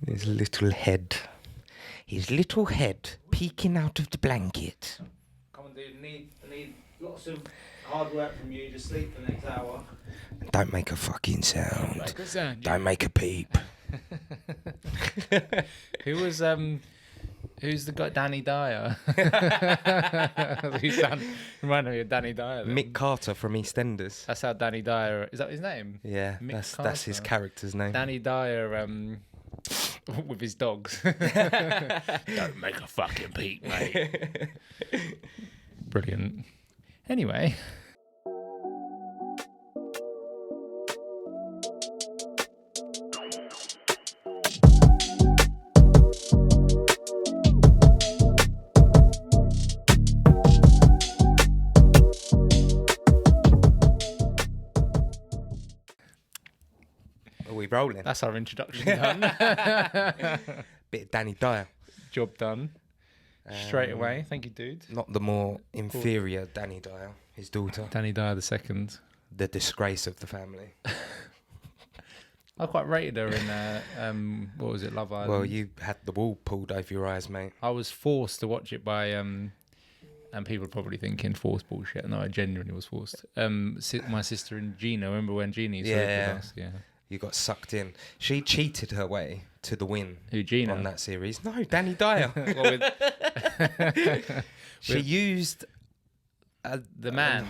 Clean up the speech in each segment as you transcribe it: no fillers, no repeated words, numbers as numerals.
His little head. His little head peeking out of the blanket. Come on, dude. I need lots of hard work from you. Just sleep the next hour. Don't make a fucking sound. Don't make a sound. Don't make a peep. Who's the guy? Danny Dyer. Reminded me of Danny Dyer. Then. Mick Carter from EastEnders. That's how Danny Dyer. Is that his name? Yeah, that's his character's name. Danny Dyer. With his dogs. Don't make a fucking peep, mate. Brilliant. Anyway. Are we rolling? That's our introduction done. Bit of Danny Dyer. Job done. Straight away. Thank you, dude. Not the more inferior Danny Dyer, his daughter. Danny Dyer the second. The disgrace of the family. I quite rated her in, what was it, Love Island? Well, you had the wool pulled over your eyes, mate. I was forced to watch it by, and people are probably thinking forced bullshit. No, I genuinely was forced. My sister and Gina, remember when Gina used to live with us? Yeah. You got sucked in. She cheated her way to the win. Who, Gina? On that series. No, Danny Dyer. She used... the man.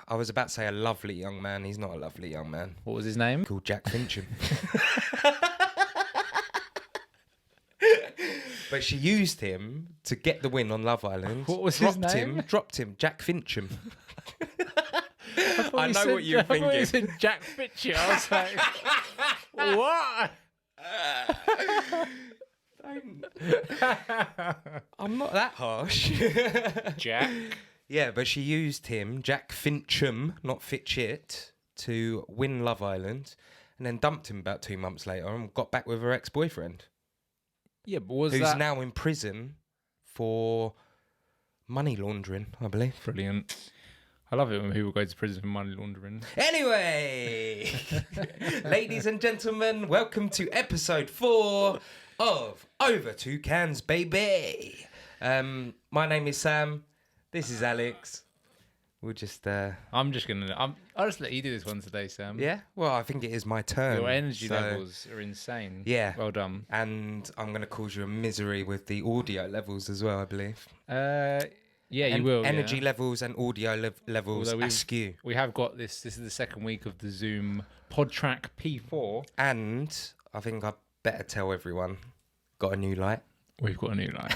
I was about to say a lovely young man. He's not a lovely young man. What was his name? Called Jack Fincham. But she used him to get the win on Love Island. What was his name? Dropped him. Jack Fincham. I know what you're thinking. I thought you said Jack Fincher. I was like, what? I'm not that harsh. Jack? Yeah, but she used him, Jack Fincham, not Fitchit, to win Love Island, and then dumped him about 2 months later and got back with her ex-boyfriend. Yeah, but who's now in prison for money laundering, I believe. Brilliant. I love it when people go to prison for money laundering. Anyway, ladies and gentlemen, welcome to episode 4 of Over 2 Cans, baby. My name is Sam. This is Alex. We'll just... I'll just let you do this one today, Sam. Yeah? Well, I think it is my turn. Your energy levels are insane. Yeah. Well done. And I'm going to cause you a misery with the audio levels as well, I believe. Yeah, you will. Energy levels and audio levels askew. We have got this. This is the second week of the Zoom PodTrack P4. And I think I better tell everyone, got a new light. We've got a new light.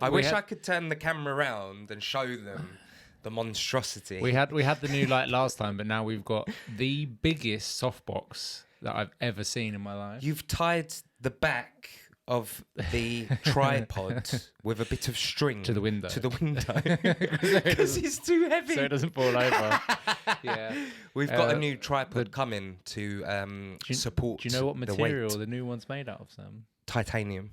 I wish I could turn the camera around and show them the monstrosity. We had the new light last time, but now we've got the biggest softbox that I've ever seen in my life. You've tied the back of the tripod with a bit of string to the window because it's too heavy, so it doesn't fall over. Yeah, we've got a new tripod coming to support. Do you know what material the new one's made out of, Sam? Titanium.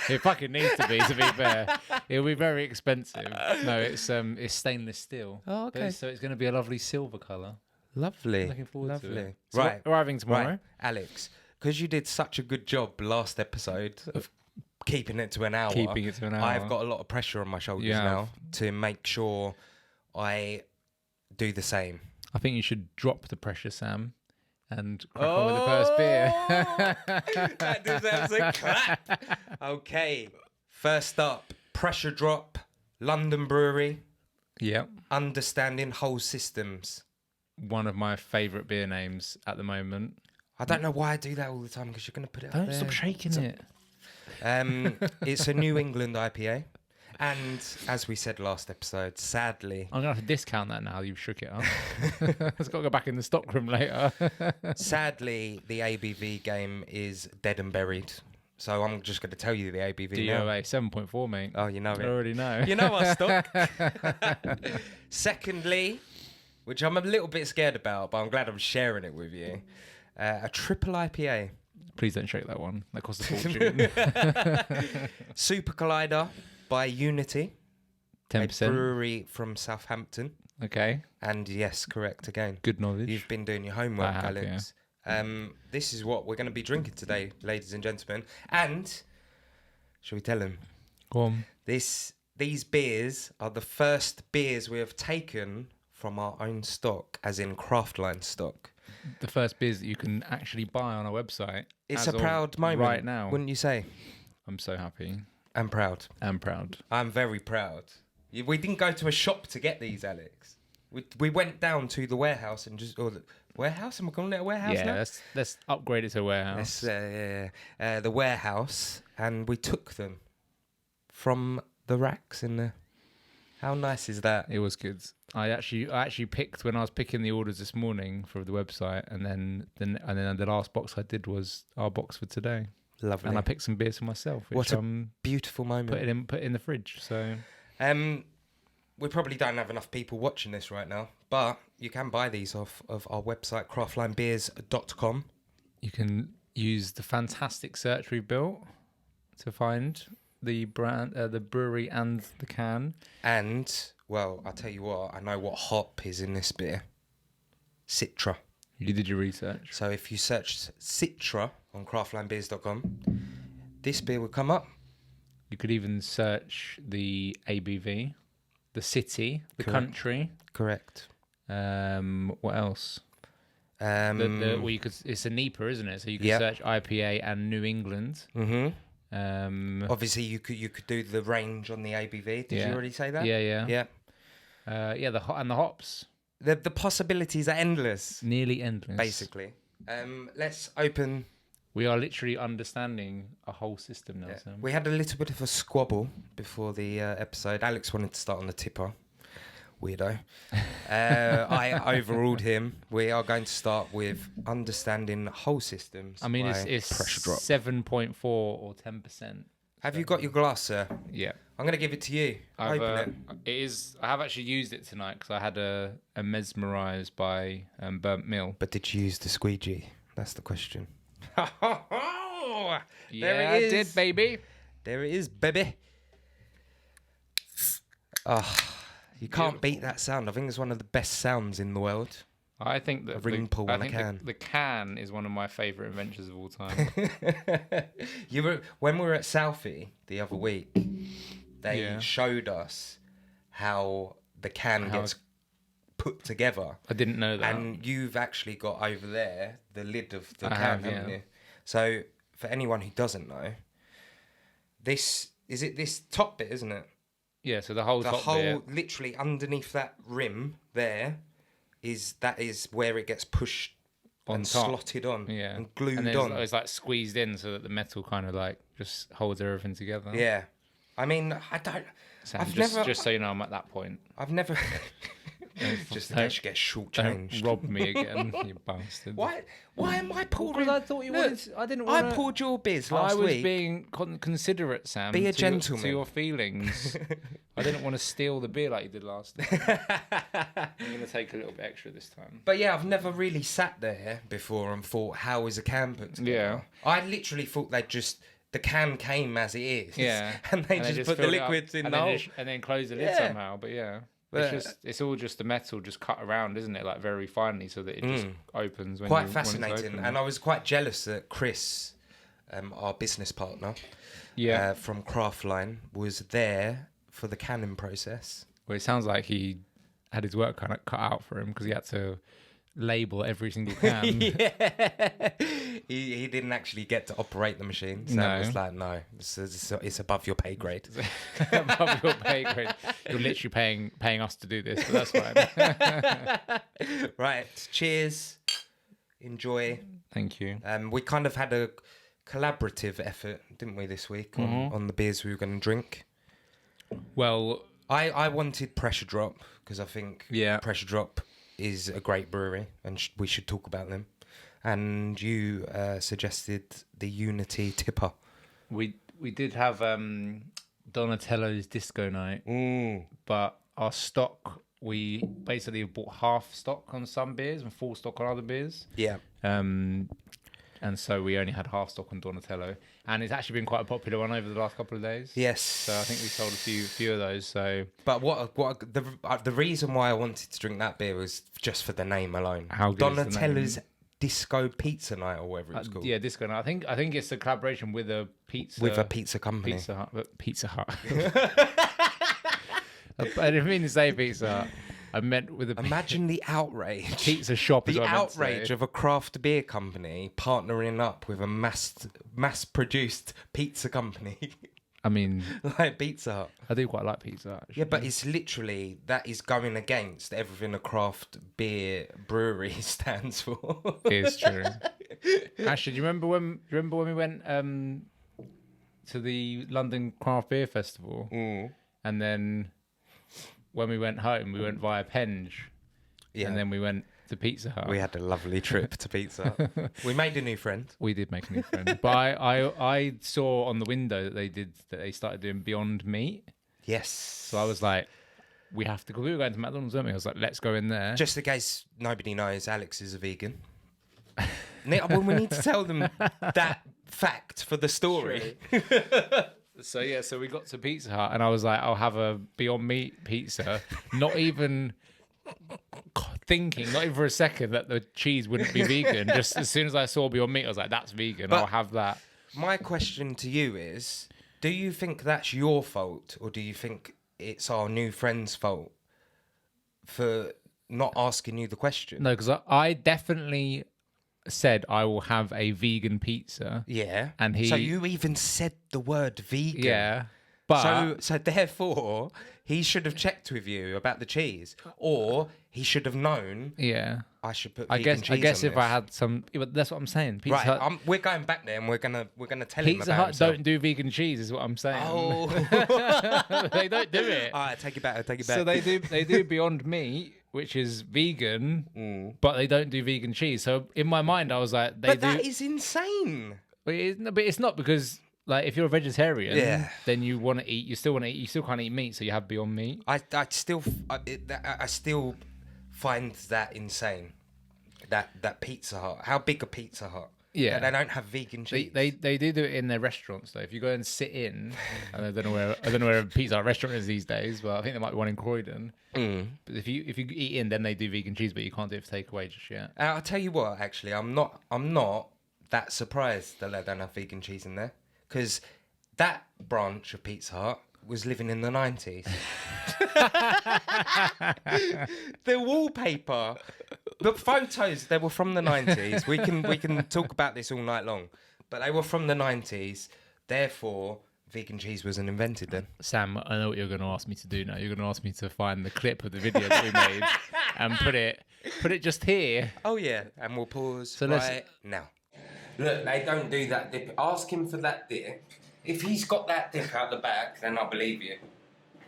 It fucking needs to be fair. It'll be very expensive. No, it's stainless steel. Oh, okay. So it's going to be a lovely silver colour. Lovely. Looking forward to it. So right. Arriving tomorrow. Right. Alex, because you did such a good job last episode of keeping it to an hour. I've got a lot of pressure on my shoulders now to make sure I do the same. I think you should drop the pressure, Sam, and crack on with the first beer. That deserves a clap. Okay. First up, Pressure Drop, London Brewery. Yep. Understanding Whole Systems. One of my favourite beer names at the moment. I don't know why I do that all the time because you're going to put it up there. Don't stop shaking it. It's a New England IPA. And as we said last episode, sadly... I'm going to have to discount that now you've shook it up. I've got to go back in the stockroom later. Sadly, the ABV game is dead and buried. So I'm just going to tell you the ABV now. DOA 7.4, mate. Oh, you know it. I already know. You know our stock. Secondly, which I'm a little bit scared about, but I'm glad I'm sharing it with you, a triple IPA. Please don't shake that one. That costs a fortune. Super Collider by Unity. 10%. A brewery from Southampton. Okay. And yes, correct again. Good knowledge. You've been doing your homework, Alex. This is what we're going to be drinking today, ladies and gentlemen. And shall we tell them? Go on. These beers are the first beers we have taken from our own stock, as in Craftline stock. The first beers that you can actually buy on our website. It's a proud moment right now. wouldn't you say? I'm so happy. I'm proud. I'm proud. I'm very proud. We didn't go to a shop to get these, Alex. We went down to the warehouse and just... the warehouse? Am I calling it a warehouse now? Yeah, let's upgrade it to a warehouse. The warehouse, and we took them from the racks in the... How nice is that? It was good. I actually picked when I was picking the orders this morning for the website, and then the last box I did was our box for today. Lovely. And I picked some beers for myself, which what a beautiful moment. Put in the fridge. So we probably don't have enough people watching this right now, but you can buy these off of our website, craftlinebeers.com. You can use the fantastic search we've built to find the brand, the brewery, and the can. And, well, I'll tell you what, I know what hop is in this beer. Citra. You did your research. So if you searched Citra on craftlinebeers.com, this beer will come up. You could even search the ABV, the city, the country. Correct. What else? Well, you could. It's a NEIPA, isn't it? So you can search IPA and New England. Mm-hmm. Obviously, you could do the range on the ABV. Did you already say that? Yeah. The hops. The possibilities are endless. Nearly endless. Basically. Let's open. We are literally understanding a whole system now, Sam. We had a little bit of a squabble before the episode. Alex wanted to start on the TIPA. Weirdo. I overruled him. We are going to start with understanding whole systems. I mean, it's pressure drop. 7.4 or 10%. Have you got your glass, sir? Yeah. I'm going to give it to you. Open it. It is. I have actually used it tonight because I had a mesmerised by Burnt Mill. But did you use the squeegee? That's the question. Yeah, I did, baby. There it is, baby. Oh, you can't beat that sound. I think it's one of the best sounds in the world. I think that a ring pull on a can. The can is one of my favourite inventions of all time. When we were at Southie the other week, they showed us how the can gets put together. I didn't know that. And you've actually got over there the lid of the can, haven't you? So for anyone who doesn't know, this top bit, isn't it? Yeah, so the whole bit. Literally underneath that rim there is where it gets pushed on and top. Slotted on and glued and on. It's like squeezed in so that the metal kind of like just holds everything together. Yeah. I mean, I don't... Sam, just so you know, I'm at that point. I've never... Just in case you get shortchanged. Don't rob me again, you bastard. Why am I pouring... Because I thought you wanted... I didn't want I poured your beers last week. I was being considerate, Sam. Be a gentleman. To your feelings. I didn't want to steal the beer like you did last time. I'm going to take a little bit extra this time. But yeah, I've never really sat there before and thought, how is a can put together? Yeah. I literally thought they'd just... The can came as it is. Yeah. And they just put the liquids in the hole. And then close the lid somehow, but yeah. It's all just the metal just cut around, isn't it? Like very finely, so that it just opens. When quite fascinating, and I was quite jealous that Chris, our business partner, from Craftline, was there for the canning process. Well, it sounds like he had his work kind of cut out for him because he had to label every single can. He didn't actually get to operate the machine. So it was like, no, it's above your pay grade. Above your pay grade. You're literally paying us to do this, but that's fine. Right, cheers. Enjoy. Thank you. We kind of had a collaborative effort, didn't we, this week on the beers we were going to drink. Well, I wanted Pressure Drop because I think Pressure Drop is a great brewery and we should talk about them. And you suggested the Unity TIPA. We did have Donatello's Disco Night, but our stock, we basically bought half stock on some beers and full stock on other beers. Yeah. And so we only had half stock on Donatello, and it's actually been quite a popular one over the last couple of days. Yes. So I think we sold a few of those. So, but the reason why I wanted to drink that beer was just for the name alone. How good Donatello's is the name? Disco Pizza Night or whatever it's called. Yeah, Disco Night. I think it's a collaboration with a pizza company. Pizza Hut. I didn't mean to say Pizza Hut. I meant with a Imagine the outrage. pizza shop. The outrage of a craft beer company partnering up with a mass-produced pizza company. I mean, like Pizza Hut. I do quite like Pizza Hut. Actually. Yeah, but it's literally, that is going against everything a craft beer brewery stands for. It's true. Actually, do you remember when we went to the London Craft Beer Festival? And then when we went home, we went via Penge. Yeah. And then we went to Pizza Hut. We had a lovely trip to Pizza Hut. We made a new friend. We did make a new friend. But I saw on the window that they started doing Beyond Meat. Yes. So I was like, we have to go. We were going to McDonald's, weren't we? I was like, let's go in there. Just in case nobody knows, Alex is a vegan. Well, we need to tell them that fact for the story. So we got to Pizza Hut and I was like, I'll have a Beyond Meat pizza. Not even thinking, not even for a second, that the cheese wouldn't be vegan. Just as soon as I saw Beyond Meat, I was like, that's vegan. But I'll have that. My question to you is, do you think that's your fault, or do you think it's our new friend's fault for not asking you the question? No, because I definitely said I will have a vegan pizza. Yeah. And So you even said the word vegan. Yeah. But so therefore, he should have checked with you about the cheese, or he should have known. Yeah. I should put. I guess on if this. I had some, but that's what I'm saying. Pizza Right, Hut, we're going back there, and we're gonna tell him Pizza about Hut himself. don't do vegan cheese, is what I'm saying. Oh, they don't do it. All right, take it back. So they do Beyond Meat, which is vegan, but they don't do vegan cheese. So in my mind, I was like, that is insane. But it's not, because like if you're a vegetarian, then you want to eat. You still want to eat. You still can't eat meat, so you have Beyond Meat. I still find that insane. That Pizza Hut. How big a Pizza Hut? Yeah, they don't have vegan cheese. They do it in their restaurants though. If you go and sit in, and I don't know where a Pizza Hut restaurant is these days, but I think there might be one in Croydon. But if you eat in, then they do vegan cheese, but you can't do it for takeaway just yet. I'll tell you what. Actually, I'm not that surprised that they don't have vegan cheese in there, because that branch of Pizza Hut was living in the 90s. The wallpaper, the photos, they were from the 90s. We can talk about this all night long, but they were from the 90s. Therefore, vegan cheese wasn't invented then. Sam, I know what you're going to ask me to do now. You're going to ask me to find the clip of the video that we made and put it just here. Oh yeah, and we'll pause right now. Look, they don't do that dip. Ask him for that dip. If he's got that dip out the back, then I believe you.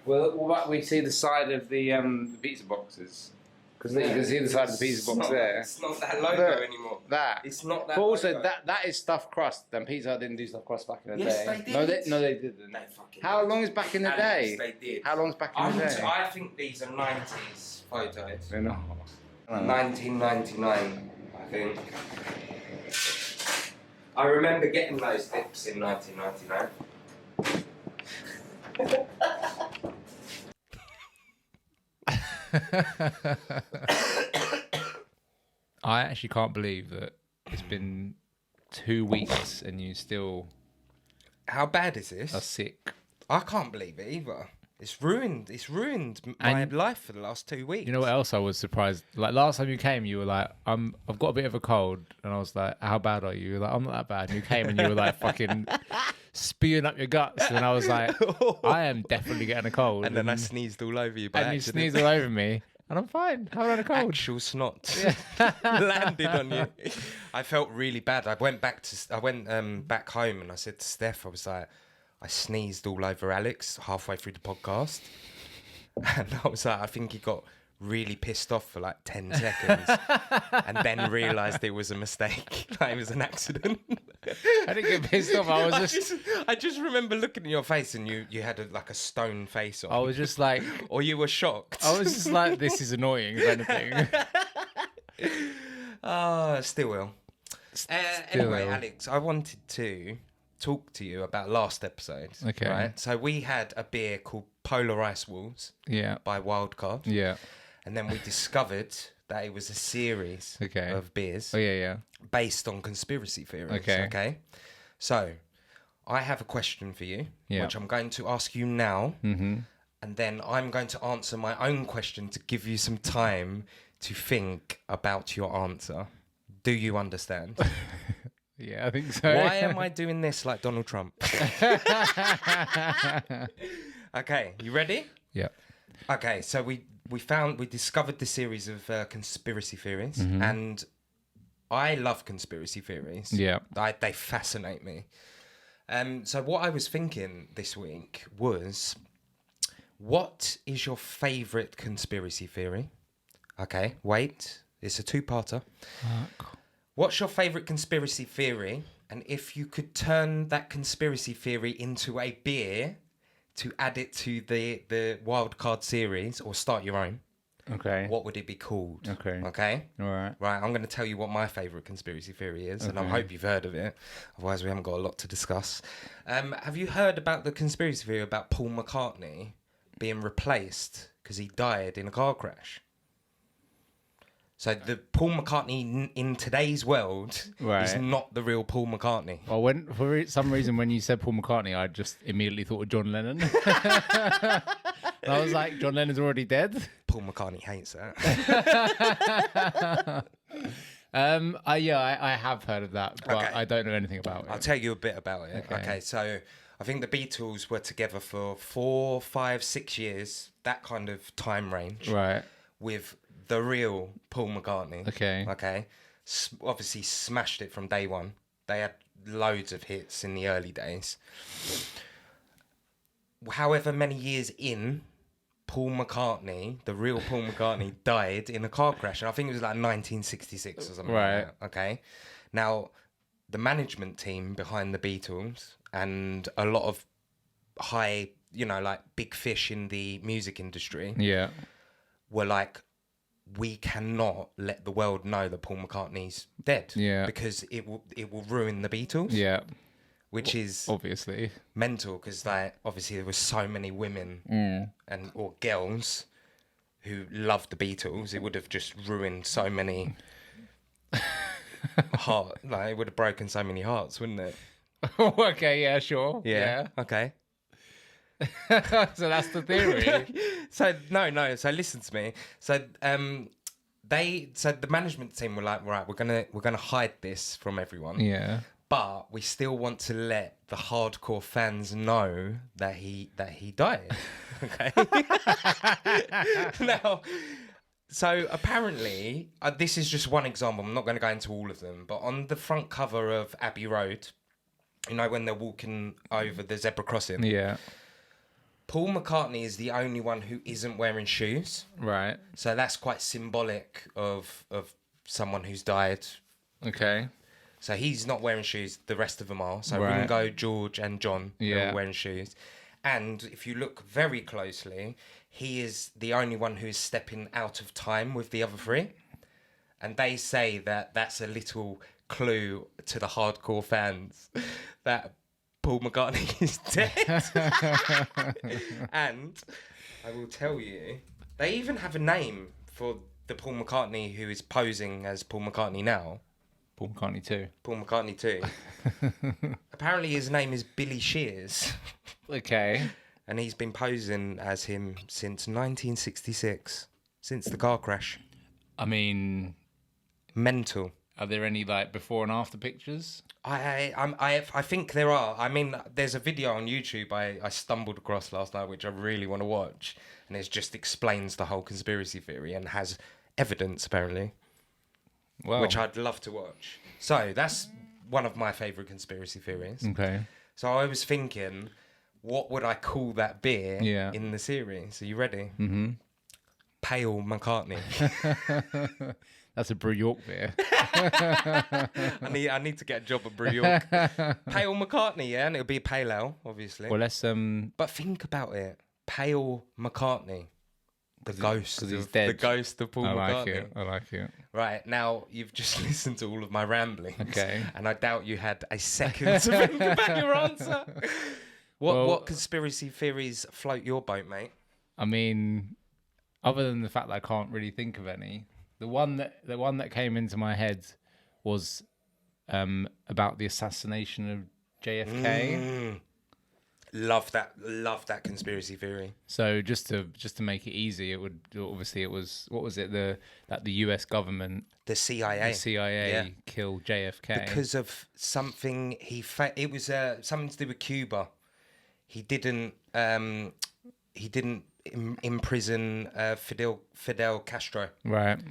Well, what about we see the side of the pizza boxes? Because you can see the side of the pizza box there. It's not that logo anymore. That. It's not that. But also, logo. that is stuffed crust. And Pizza Hut didn't do stuffed crust back in the Yes, day. they did. No, they didn't. They fucking How did. long is back in the day? They did. How long's back in the day? I think these are 90s photos. They're not. 1999, I think. I remember getting those dips in 1999. I actually can't believe that it's been 2 weeks and you still How bad is this? are sick. I can't believe it either. It's ruined my life for the last 2 weeks. You know what else I was surprised? Like last time you came, you were like, I've got a bit of a cold, and I was like, how bad are you? You were like, I'm not that bad. And you came and you were like fucking spewing up your guts, and I was like, I am definitely getting a cold. And then I sneezed all over you by and accident. you sneezed all over me, and I'm fine. How had a cold? Actual snot landed on you. I felt really bad. I went back home and I said to Steph, I was like, I sneezed all over Alex halfway through the podcast, and I was like, I think he got really pissed off for like 10 seconds and then realised it was a mistake, like it was an accident. I didn't get pissed off. I just remember looking at your face and you had like a stone face on. I was just like, or you were shocked. I was just like, this is annoying, if anything. Still will. Anyway, Alex, I wanted to talk to you about last episode. Okay. Right? So we had a beer called Polar Ice Walls. Yeah. By Wildcard. Yeah. And then we discovered that it was a series Okay. of beers Oh, yeah. based on conspiracy theories. Okay. So, I have a question for you, Yeah. which I'm going to ask you now. Mm-hmm. And then I'm going to answer my own question to give you some time to think about your answer. Do you understand? Yeah, I think so. Why am I doing this like Donald Trump? Okay, you ready? Yeah. Okay, so we discovered this series of conspiracy theories, and I love conspiracy theories. Yeah. They fascinate me. So what I was thinking this week was, what is your favourite conspiracy theory? Okay, wait, it's a two-parter. What's your favourite conspiracy theory? And if you could turn that conspiracy theory into a beer to add it to the wild card series or start your own, Okay. what would it be called? Okay. Okay? All right. Right, I'm going to tell you what my favourite conspiracy theory is, and I hope you've heard of it. Otherwise, we haven't got a lot to discuss. Have you heard about the conspiracy theory about Paul McCartney being replaced because he died in a car crash? So the Paul McCartney in today's world is Right. not the real Paul McCartney. Well, for some reason, when you said Paul McCartney, I just immediately thought of John Lennon. And I was like, John Lennon's already dead. Paul McCartney hates that. I have heard of that, but Okay. I don't know anything about it. I'll tell you a bit about it. Okay, so I think the Beatles were together for 4, 5, 6 years, that kind of time range, Right. with the real Paul McCartney. Okay. Obviously smashed it from day one. They had loads of hits in the early days. However many years in, Paul McCartney, the real Paul McCartney, died in a car crash. And I think it was like 1966 or something Right. like that. Okay. Now, the management team behind the Beatles and a lot of high, like big fish in the music industry Yeah. were like, we cannot let the world know that Paul McCartney's dead. Yeah. Because it will ruin the Beatles. Yeah. Which is Obviously. mental, because obviously there were so many women or girls who loved the Beatles. It would have just ruined so many hearts. Like, it would have broken so many hearts, wouldn't it? Okay, yeah, sure. Yeah. Okay. So that's the theory. So no. So listen to me. So the management team were like, right, we're gonna hide this from everyone. Yeah. But we still want to let the hardcore fans know that he died. Okay. Now, so apparently, this is just one example. I'm not going to go into all of them, but on the front cover of Abbey Road, when they're walking over the zebra crossing, Yeah. Paul McCartney is the only one who isn't wearing shoes. Right. So that's quite symbolic of someone who's died. Okay. So he's not wearing shoes, the rest of them are. So Right. Ringo, George and John are Yeah. all wearing shoes. And if you look very closely, he is the only one who is stepping out of time with the other three. And they say that that's a little clue to the hardcore fans that Paul McCartney is dead. And I will tell you, they even have a name for the Paul McCartney who is posing as Paul McCartney now. Paul McCartney too. Paul McCartney too. Apparently his name is Billy Shears. Okay. And he's been posing as him since 1966. Since the car crash. I mean, Mental. are there any before and after pictures? I think there are. I mean, there's a video on YouTube I stumbled across last night, which I really want to watch. And it just explains the whole conspiracy theory and has evidence, apparently. Well, Which I'd love to watch. So that's one of my favourite conspiracy theories. okay. So I was thinking, what would I call that beer in the series? Are you ready? Mm-hmm. Pale McCartney. That's a Brew York beer. I need to get a job at Brew York. Pale McCartney, yeah, and it'll be pale ale, obviously. Well, let's But think about it. Pale McCartney. The ghost. because he's of, dead. The ghost of Paul McCartney. I like it. Right, now you've just listened to all of my ramblings. Okay. And I doubt you had a second to think about your answer. What conspiracy theories float your boat, mate? I mean, other than the fact that I can't really think of any, The one that came into my head was about the assassination of JFK. Love that conspiracy theory. So just to make it easy, it was what was it, the US government, The CIA. Yeah. killed JFK Because of something it was something to do with Cuba. He didn't imprison Fidel Castro. right. So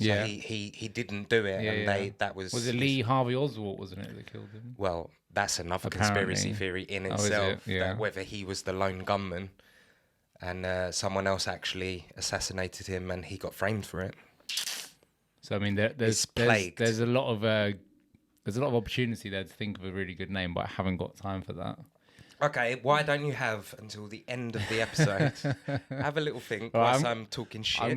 Yeah. he didn't do it, Yeah, and yeah. that was it Lee Harvey Oswald, wasn't it, that killed him? well, that's another Apparently. conspiracy theory in Oh, is it? itself. Yeah. That whether he was the lone gunman, and someone else actually assassinated him, and he got framed for it. So I mean, there's a lot of opportunity there to think of a really good name, but I haven't got time for that. Okay, why don't you have until the end of the episode? Have a little think Well, whilst I'm talking shit. I'm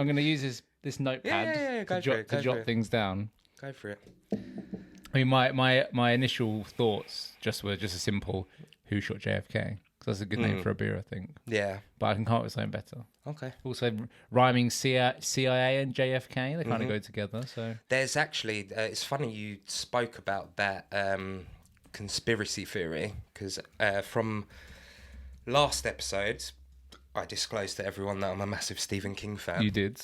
gonna use this notepad to jot things down. Go for it. I mean, my initial thoughts were just a simple, who shot JFK? Because that's a good name for a beer, I think. Yeah. But I can come up with something better. Okay. Also, rhyming CIA and JFK, they kind of go together. So There's actually, it's funny you spoke about that conspiracy theory, because from last episode, I disclosed to everyone that I'm a massive Stephen King fan. you did.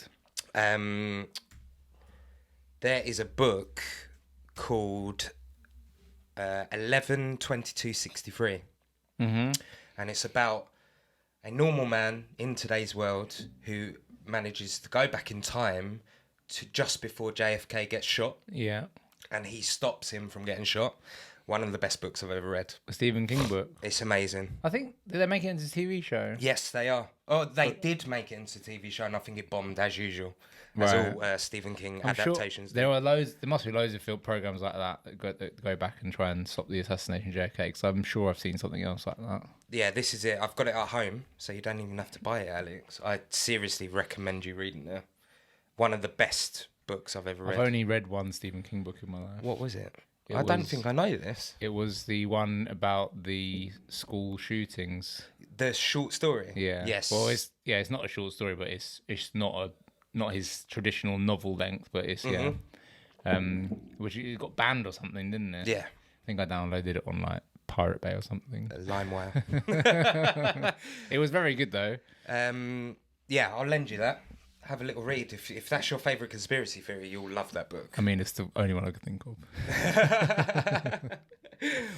There is a book called 11/22/63, and it's about a normal man in today's world who manages to go back in time to just before JFK gets shot, Yeah. and he stops him from getting shot. One of the best books I've ever read. A Stephen King book. It's amazing. I think, did they make it into a TV show? Yes, they are. Oh, they did make it into a TV show, and I think it bombed as usual. As Right. all Stephen King I'm sure adaptations. there must be loads of film programs like that go back and try and stop the assassination of JFK, because I'm sure I've seen something else like that. Yeah, this is it. I've got it at home, so you don't even have to buy it, Alex. I seriously recommend you reading it. One of the best books I've ever read. I've only read one Stephen King book in my life. What was it? It I don't was- think I know this. It was the one about the school shootings. The short story? Yeah. Yes. Well, it's not a short story, but it's not his traditional novel length, but it's which it got banned or something, didn't it? Yeah. I think I downloaded it on like Pirate Bay or something. LimeWire. It was very good though. Yeah, I'll lend you that. Have a little read. If that's your favourite conspiracy theory, you'll love that book. I mean, it's the only one I could think of.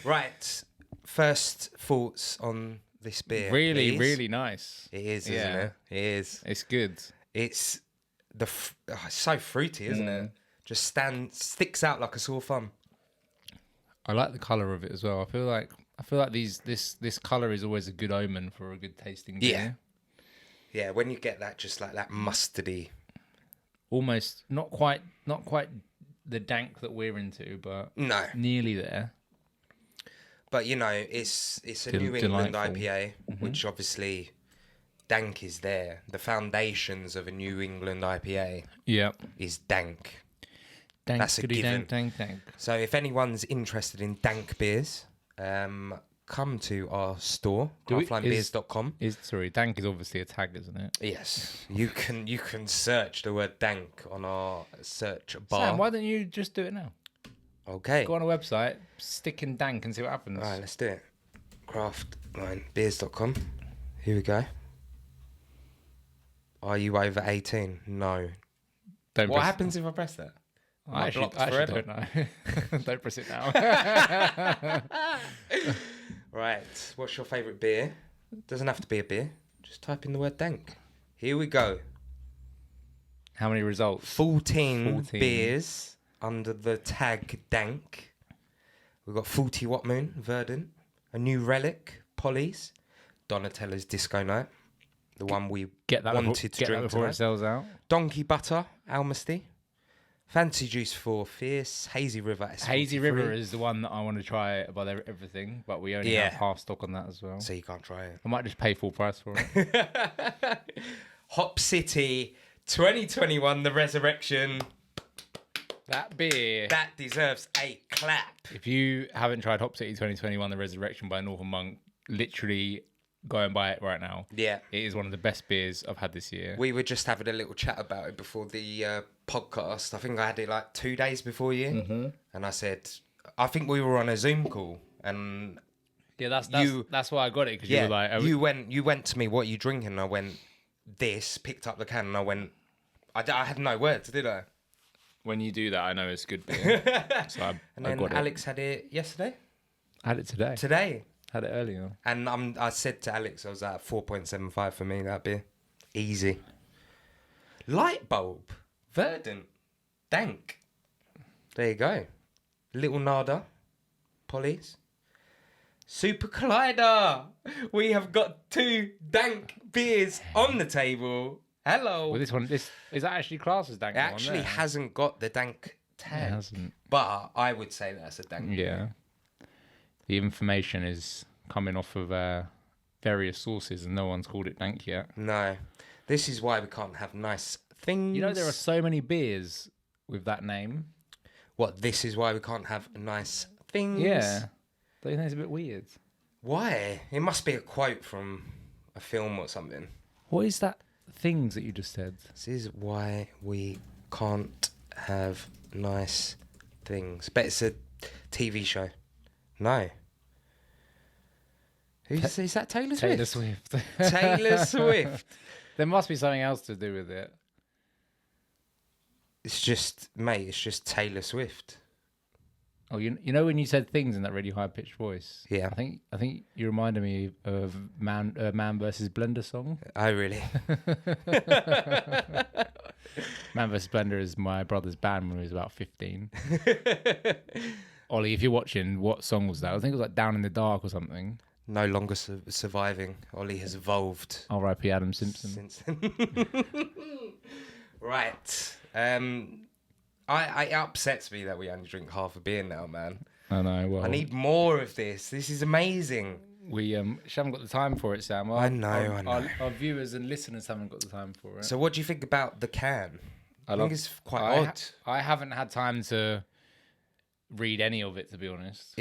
Right. First thoughts on this beer. Really, please. really nice. It is, isn't Yeah. it? It is. It's good. It's it's so fruity, isn't it? Just sticks out like a sore thumb. I like the color of it as well. I feel like this color is always a good omen for a good tasting beer. Yeah. Yeah, when you get that, just like that mustardy. Almost not quite the dank that we're into, but No, nearly there. but you know, it's a New England Delightful. IPA, which obviously dank is there. The foundations of a New England IPA Yeah. is dank. Dank, That's a given. dank. So if anyone's interested in dank beers, come to our store, craftlinebeers.com. Dank is obviously a tag, isn't it? Yes, you can search the word dank on our search bar. Sam, why don't you just do it now? Okay. Go on a website, stick in dank and see what happens. All right, let's do it. Craftlinebeers.com. Here we go. Are you over 18? No. Don't What press- happens if I press that? I actually forever? don't know. Don't press it now. Right. What's your favourite beer? Doesn't have to be a beer. Just type in the word dank. Here we go. How many results? 14 14. beers under the tag dank. We've got 40 Watt Moon, Verdant, a new relic, Polly's, Donatella's Disco Night, the one we Get that wanted to drink before it tonight. sells out. Donkey Butter, Almasty, Fancy Juice 4, Fierce, Hazy River. Hazy S43. River is the one that I want to try above everything, but we only have half stock on that as well. So you can't try it. I might just pay full price for it. Hop City 2021, The Resurrection. That beer. That deserves a clap. If you haven't tried Hop City 2021, The Resurrection by Northern Monk, literally going by it right now. Yeah. It is one of the best beers I've had this year. We were just having a little chat about it before the podcast. I think I had it like 2 days before you. Mm-hmm. And I said, I think we were on a Zoom call. And Yeah, that's why I got it, because you were like... you went to me, what are you drinking? And I went, this, picked up the can, and I went, I had no words, did I? When you do that, I know it's good beer. So And then Alex had it yesterday? I had it today. Today. Had it earlier. And I said to Alex, I was at 4.75 for me, that beer. Easy. Light bulb. Verdant. Dank. There you go. Little Nada. Polly's. Super Collider. We have got 2 dank beers on the table. Hello. Well, this one, is that actually classed as dank? It actually hasn't got the dank tag. It hasn't. But I would say that's a dank beer. The information is coming off of various sources, and no one's called it dank yet. No. This is why we can't have nice things. You know, there are so many beers with that name. What, this is why we can't have nice things? Yeah. Don't you think it's a bit weird? Why? It must be a quote from a film or something. What is that things that you just said? This is why we can't have nice things. Bet it's a TV show. No. Is that Taylor Swift? Taylor Swift. Taylor Swift. There must be something else to do with it. It's just, mate, it's just Taylor Swift. Oh, you know when you said things in that really high pitched voice? Yeah. I think you reminded me of Man vs Blender song. Oh, really? Man vs Blender is my brother's band when he was about 15. Ollie, if you're watching, what song was that? I think it was like Down in the Dark or something. No longer surviving. Ollie has evolved. R.I.P. Adam Simpson. Since then. Right. It upsets me that we only drink half a beer now, man. I know. Well, I need more of this. This is amazing. We haven't got the time for it, Sam. I know. Our viewers and listeners haven't got the time for it. So what do you think about the can? I think it's quite odd. I haven't had time to read any of it, to be honest.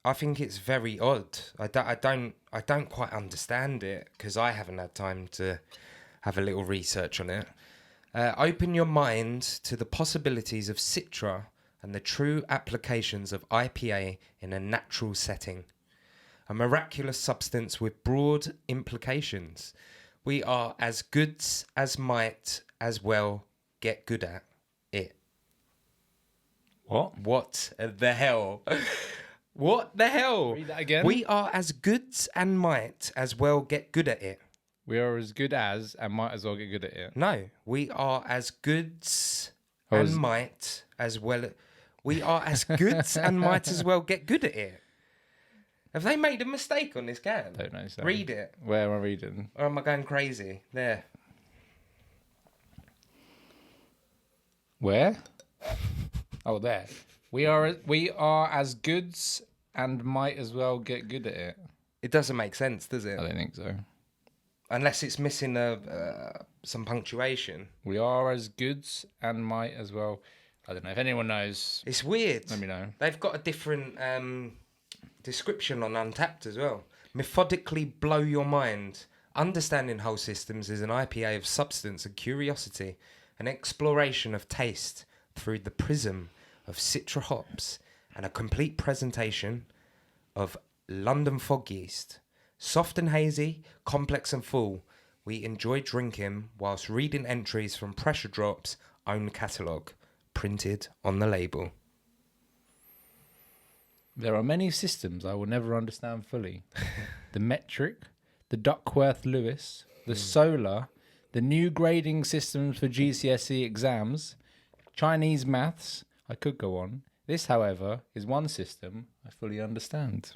I think it's very odd. I don't quite understand it because I haven't had time to have a little research on it. Open your mind to the possibilities of Citra and the true applications of IPA in a natural setting. A miraculous substance with broad implications. We are as goods as might as well get good at it. What? What the hell? What the hell? Read that again. We are as goods and might as well get good at it. We are as good as and might as well get good at it. No, we are as goods and might as well. We are as goods and might as well get good at it. Have they made a mistake on this can? Don't know. Sam. Read it. Where am I reading? Or am I going crazy? There. Where? Oh, there. We are as goods and might as well get good at it. It doesn't make sense, does it? I don't think so. Unless it's missing some punctuation. We are as goods and might as well. I don't know. If anyone knows, It's weird. let me know. They've got a different description on Untapped as well. Methodically blow your mind. Understanding whole systems is an IPA of substance and curiosity, an exploration of taste through the prism of Citra hops, and a complete presentation of London fog yeast. Soft and hazy, complex and full, we enjoy drinking whilst reading entries from Pressure Drop's own catalogue, printed on the label. There are many systems I will never understand fully. The metric, the Duckworth-Lewis, the solar, the new grading systems for GCSE exams, Chinese maths. I could go on. This, however, is one system I fully understand.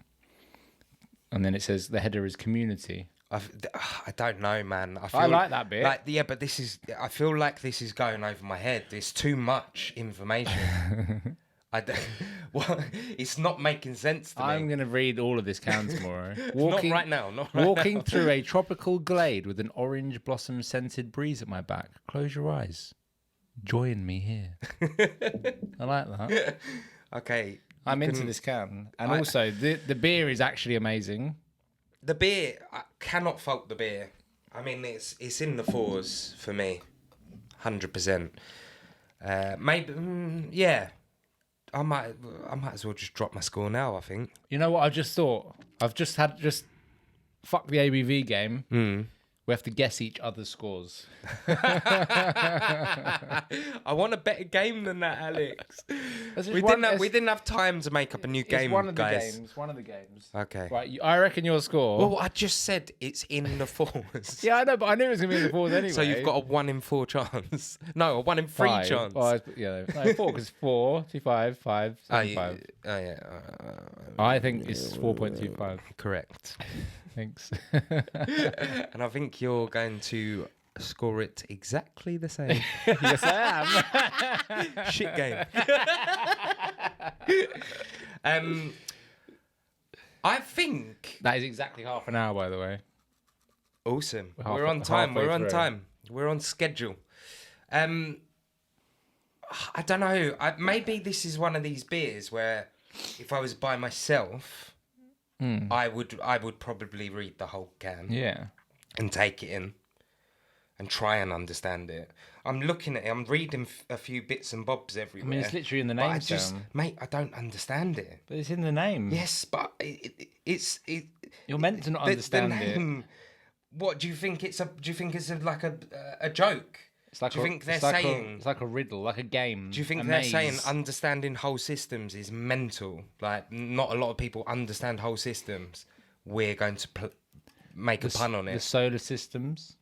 And then it says the header is community. I don't know, man. I like that bit. But this is. I feel like this is going over my head. There's too much information. Well, it's not making sense to me. I'm going to read all of this can tomorrow. Not right now. Walking through a tropical glade with an orange blossom scented breeze at my back. Close your eyes. Join me here. I like that. Okay. I'm into this can. And also, the beer is actually amazing. The beer, I cannot fault the beer. I mean, it's in the fours for me, 100%. Maybe, yeah. I might as well just drop my score now, I think. You know what I just thought? I've just fuck the ABV game. We have to guess each other's scores. I want a better game than that, Alex. We didn't have time to make up a new game, one of the guys. games. One of the games. Okay. Right, I reckon your score. Well, I just said it's in the fours. Yeah, I know, but I knew it was going to be in the fours anyway. So you've got a 1 in 4 chance. No, a 1 in 3 chance. Oh, yeah, no, 4 because 4, 2, 5, 5, 7, 5. Oh, yeah. I think it's 4.25. Correct. Thanks. And I think you're going to score it exactly the same. Yes, I am. Shit game. I think That is exactly half an hour, by the way. awesome. We're on time. We're on through. time. We're on schedule. I don't know. Maybe this is one of these beers where, if I was by myself, I would probably read the whole can. Yeah. And take it in and try and understand it. I'm looking at it. I'm reading a few bits and bobs everywhere. I mean, it's literally in the but name, I just, Sam. mate, I don't understand it. But it's in the name. Yes, but it's You're meant to not understand it. What do you think? Do you think it's like a joke? It's like do you think they're it's like saying? it's like a riddle, like a game. Do you think a they're maze. saying understanding whole systems is mental? Like, not a lot of people understand whole systems. We're going to make a pun on the it. solar systems,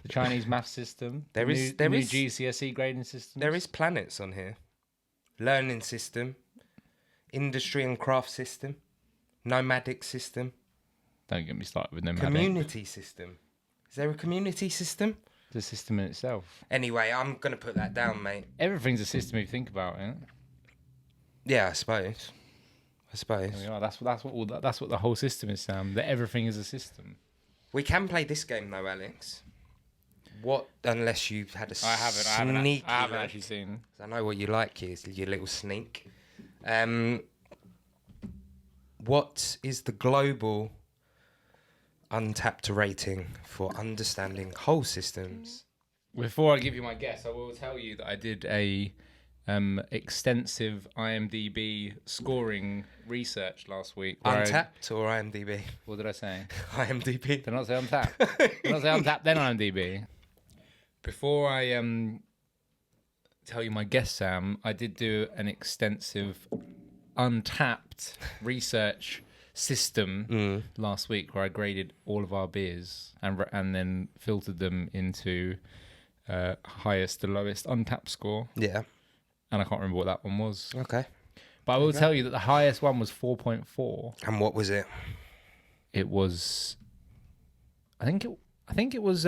the Chinese math system, There the is new GCSE grading system. There is planets on here. Learning system, industry and craft system, nomadic system, Don't get me started with nomadic. community system. Is there a community system? The system in itself. Anyway, I'm gonna put that down, mate. Everything's a system if you think about it. Yeah, I suppose. There we are. That's what the whole system is, Sam. That everything is a system. We can play this game though, Alex. What? Unless you've had a I haven't sneaky actually look. seen. I know what you like, you little sneak. What is the global untapped rating for understanding whole systems? Before I give you my guess, I will tell you that I did a extensive IMDb scoring research last week. Untapped or IMDb? What did I say? IMDb. Did I not say Untapped? Did I not say Untapped, then IMDb? Before I tell you my guess, Sam, I did do an extensive Untapped research system last week where I graded all of our beers and then filtered them into highest to lowest Untapped score. Yeah. And I can't remember what that one was. Okay. But I will tell you that the highest one was 4.4. And what was it? It was, I think it was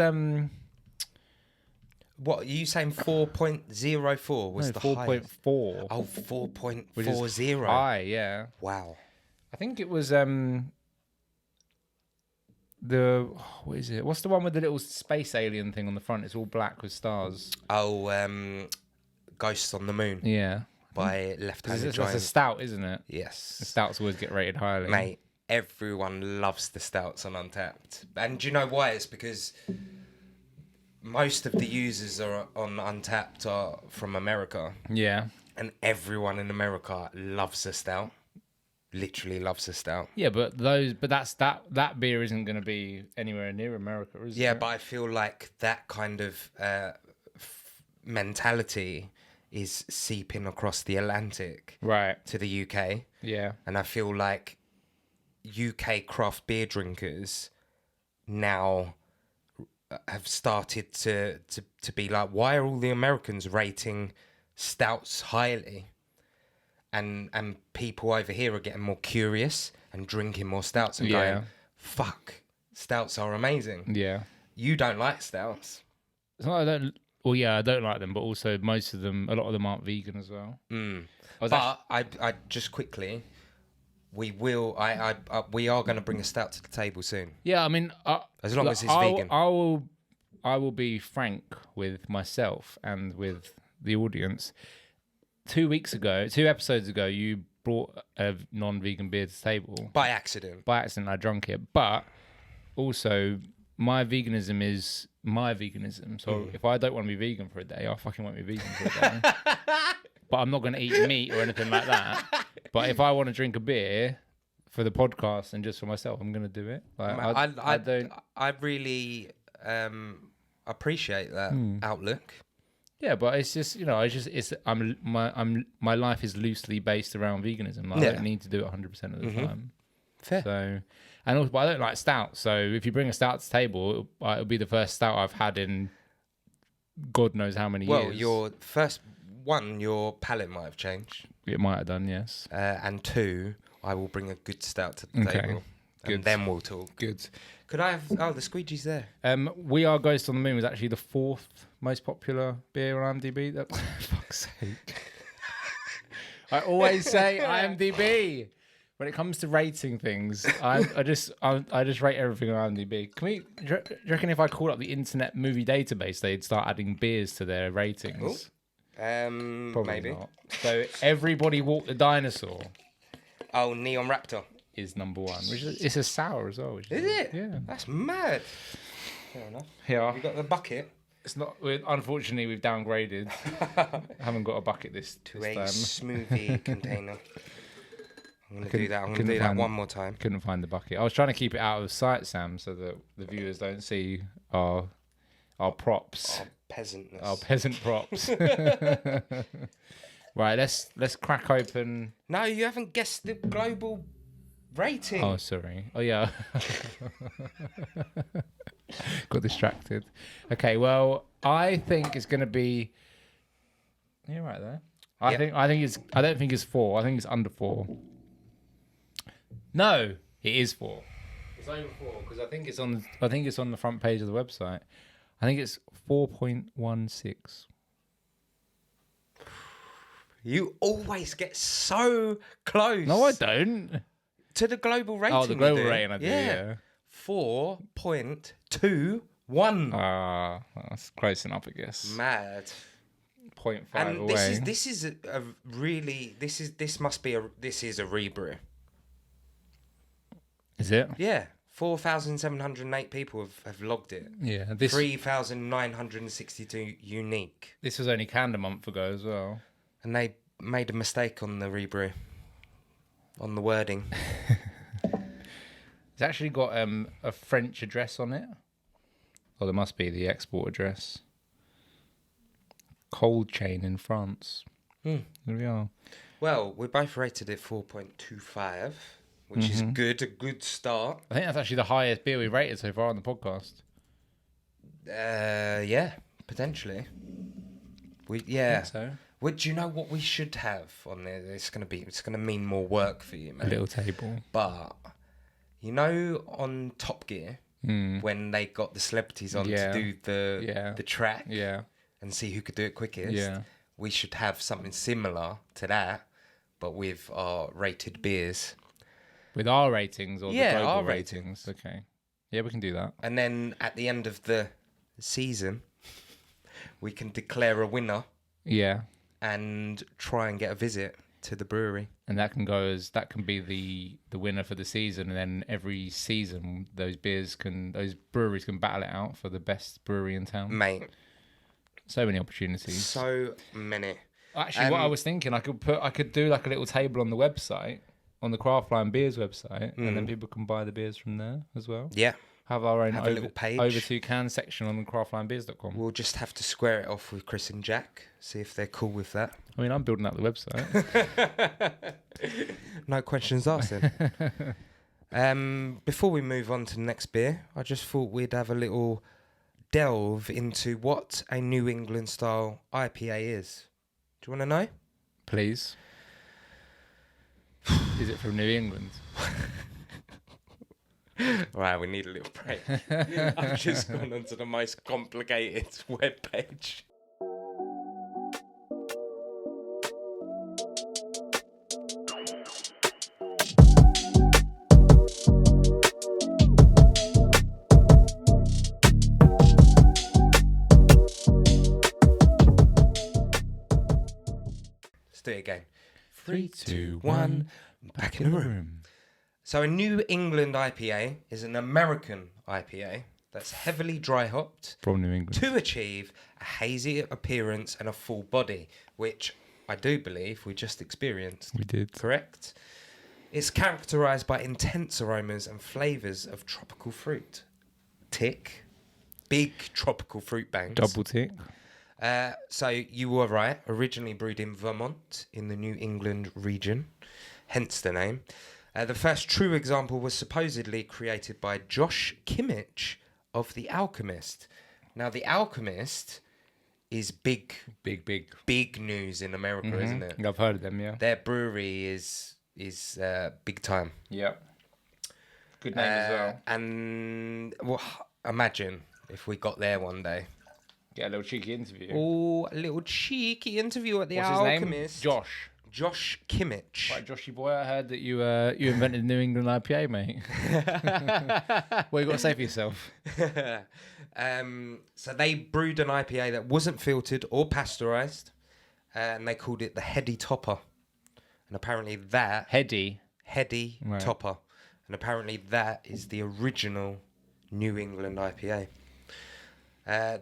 What are you saying? 4.04 was the highest. 4.4. Oh, Which is 4.40. high, yeah. Wow. I think it was what is it? What's the one with the little space alien thing on the front? It's all black with stars. Oh, Ghosts on the Moon Yeah. by Left-Handed That's Giant. a stout, isn't it? The Yes. stouts always get rated highly. Mate, everyone loves the stouts on Untapped. And do you know why? It's because most of the users are on Untapped are from America. Yeah. And everyone in America loves a stout. Literally loves a stout. Yeah, but that beer isn't going to be anywhere near America, is it? Yeah, but I feel like that kind of mentality is seeping across the Atlantic right to the UK. Yeah. And I feel like UK craft beer drinkers now have started to be like, why are all the Americans rating stouts highly? And people over here are getting more curious and drinking more stouts and going, fuck, stouts are amazing. Yeah. You don't like stouts. It's not, I don't like them, but also most of them, a lot of them aren't vegan as well. I just quickly, we are going to bring a stout to the table soon. Yeah, I mean, as long as it's vegan. I will be frank with myself and with the audience. 2 episodes ago, you brought a non-vegan beer to the table. By accident. By accident, I drunk it. But also, my veganism is my veganism. So if I don't want to be vegan for a day, I fucking won't be vegan for a day. But I'm not going to eat meat or anything like that. But if I want to drink a beer for the podcast and just for myself, I'm going to do it. Like, I don't. I really appreciate that outlook. Yeah, but it's just, you know, my life is loosely based around veganism. Like, I don't need to do it 100% of the time. Fair. So, and also, but I don't like stout. So if you bring a stout to the table, it'll be the first stout I've had in God knows how many years. Well, your first one, your palate might have changed. It might have done, yes. And two, I will bring a good stout to the table. Good. And then we'll talk. Good. Could I have... Oh, the squeegee's there. We Are Ghost on the Moon was actually the 4th most popular beer on IMDb. That, fuck's sake. I always say IMDb. When it comes to rating things, I just rate everything on IMDb. Do you reckon if I called up the Internet Movie Database, they'd start adding beers to their ratings? Probably maybe not. So Everybody Walked the Dinosaur. Oh, Neon Raptor is number 1, which it's a sour as well. Is it? Yeah. That's mad. Fair enough. Yeah. You got the bucket? It's not. Unfortunately, we've downgraded. I haven't got a bucket this to this a time. smoothie container. I'm gonna do that. I'm gonna do that one more time. Couldn't find the bucket. I was trying to keep it out of sight, Sam, so that the viewers don't see our props. Our peasantness. Our peasant props. Right, let's crack open. No, you haven't guessed the global rating. Oh, sorry. Oh, yeah. Got distracted. Okay, well, I think it's going to be... You're right there. I don't think it's 4. I think it's under 4. No, it is 4. It's over 4 because I think it's on the front page of the website. I think it's 4.16. You always get so close. No, I don't. To the global rating. Oh, the global rating, I do, yeah. 4.21. Ah, that's close enough, I guess. Mad. 0.5 and away. This is a really this is a rebrew. Is it? Yeah. 4,708 people have logged it. Yeah. 3,962 unique. This was only canned a month ago as well. And they made a mistake on the rebrew. On the wording. It's actually got a French address on it. Well, there must be the export address. Cold chain in France. There we are. Well, we both rated it 4.25, which is good, a good start. I think that's actually the highest beer we've rated so far on the podcast. Yeah, potentially. I think so. Well, do you know what we should have on there? It's gonna mean more work for you, man. A little table. But you know, on Top Gear, when they got the celebrities on to do the track, and see who could do it quickest, we should have something similar to that, but with our rated beers. With our ratings or the global our ratings? Okay. Yeah, we can do that. And then at the end of the season, we can declare a winner. Yeah. And try and get a visit to the brewery. And that can be the winner for the season, and then every season those breweries can battle it out for the best brewery in town. Mate. So many opportunities. So many. Actually, what I was thinking, I could do like a little table on the website, on the Craftline Beers website, and then people can buy the beers from there as well. Yeah. Have our own little page. over 2 can section on craftlinebeers.com. We'll just have to square it off with Chris and Jack, see if they're cool with that. I mean, I'm building out the website. No questions asked then. Before we move on to the next beer, I just thought we'd have a little delve into what a New England style IPA is. Do you want to know? Please. Is it from New England? Right, we need a little break. I've just gone onto the most complicated webpage. Let's do it again. 3, 2, 1. Back in the room. So a New England IPA is an American IPA that's heavily dry hopped From New England. to achieve a hazy appearance and a full body, which I do believe we just experienced. We did. Correct? It's characterised by intense aromas and flavours of tropical fruit. Tick. Big tropical fruit bangs. Double tick. So you were right. Originally brewed in Vermont in the New England region, hence the name. The first true example was supposedly created by Josh Kimmich of The Alchemist. Now, The Alchemist is big news in America, isn't it? I've heard of them, yeah. Their brewery is big time. Yep. Good name as well. And well, imagine if we got there one day. Get a little cheeky interview. Oh, a little cheeky interview at The What's Alchemist. his name? Josh Kimmich. Right, Joshy boy, I heard that you invented the New England IPA, mate. What you got to say for yourself? So they brewed an IPA that wasn't filtered or pasteurised, and they called it the Heady Topper. And apparently that... Heady Right. Topper. And apparently that is the original New England IPA.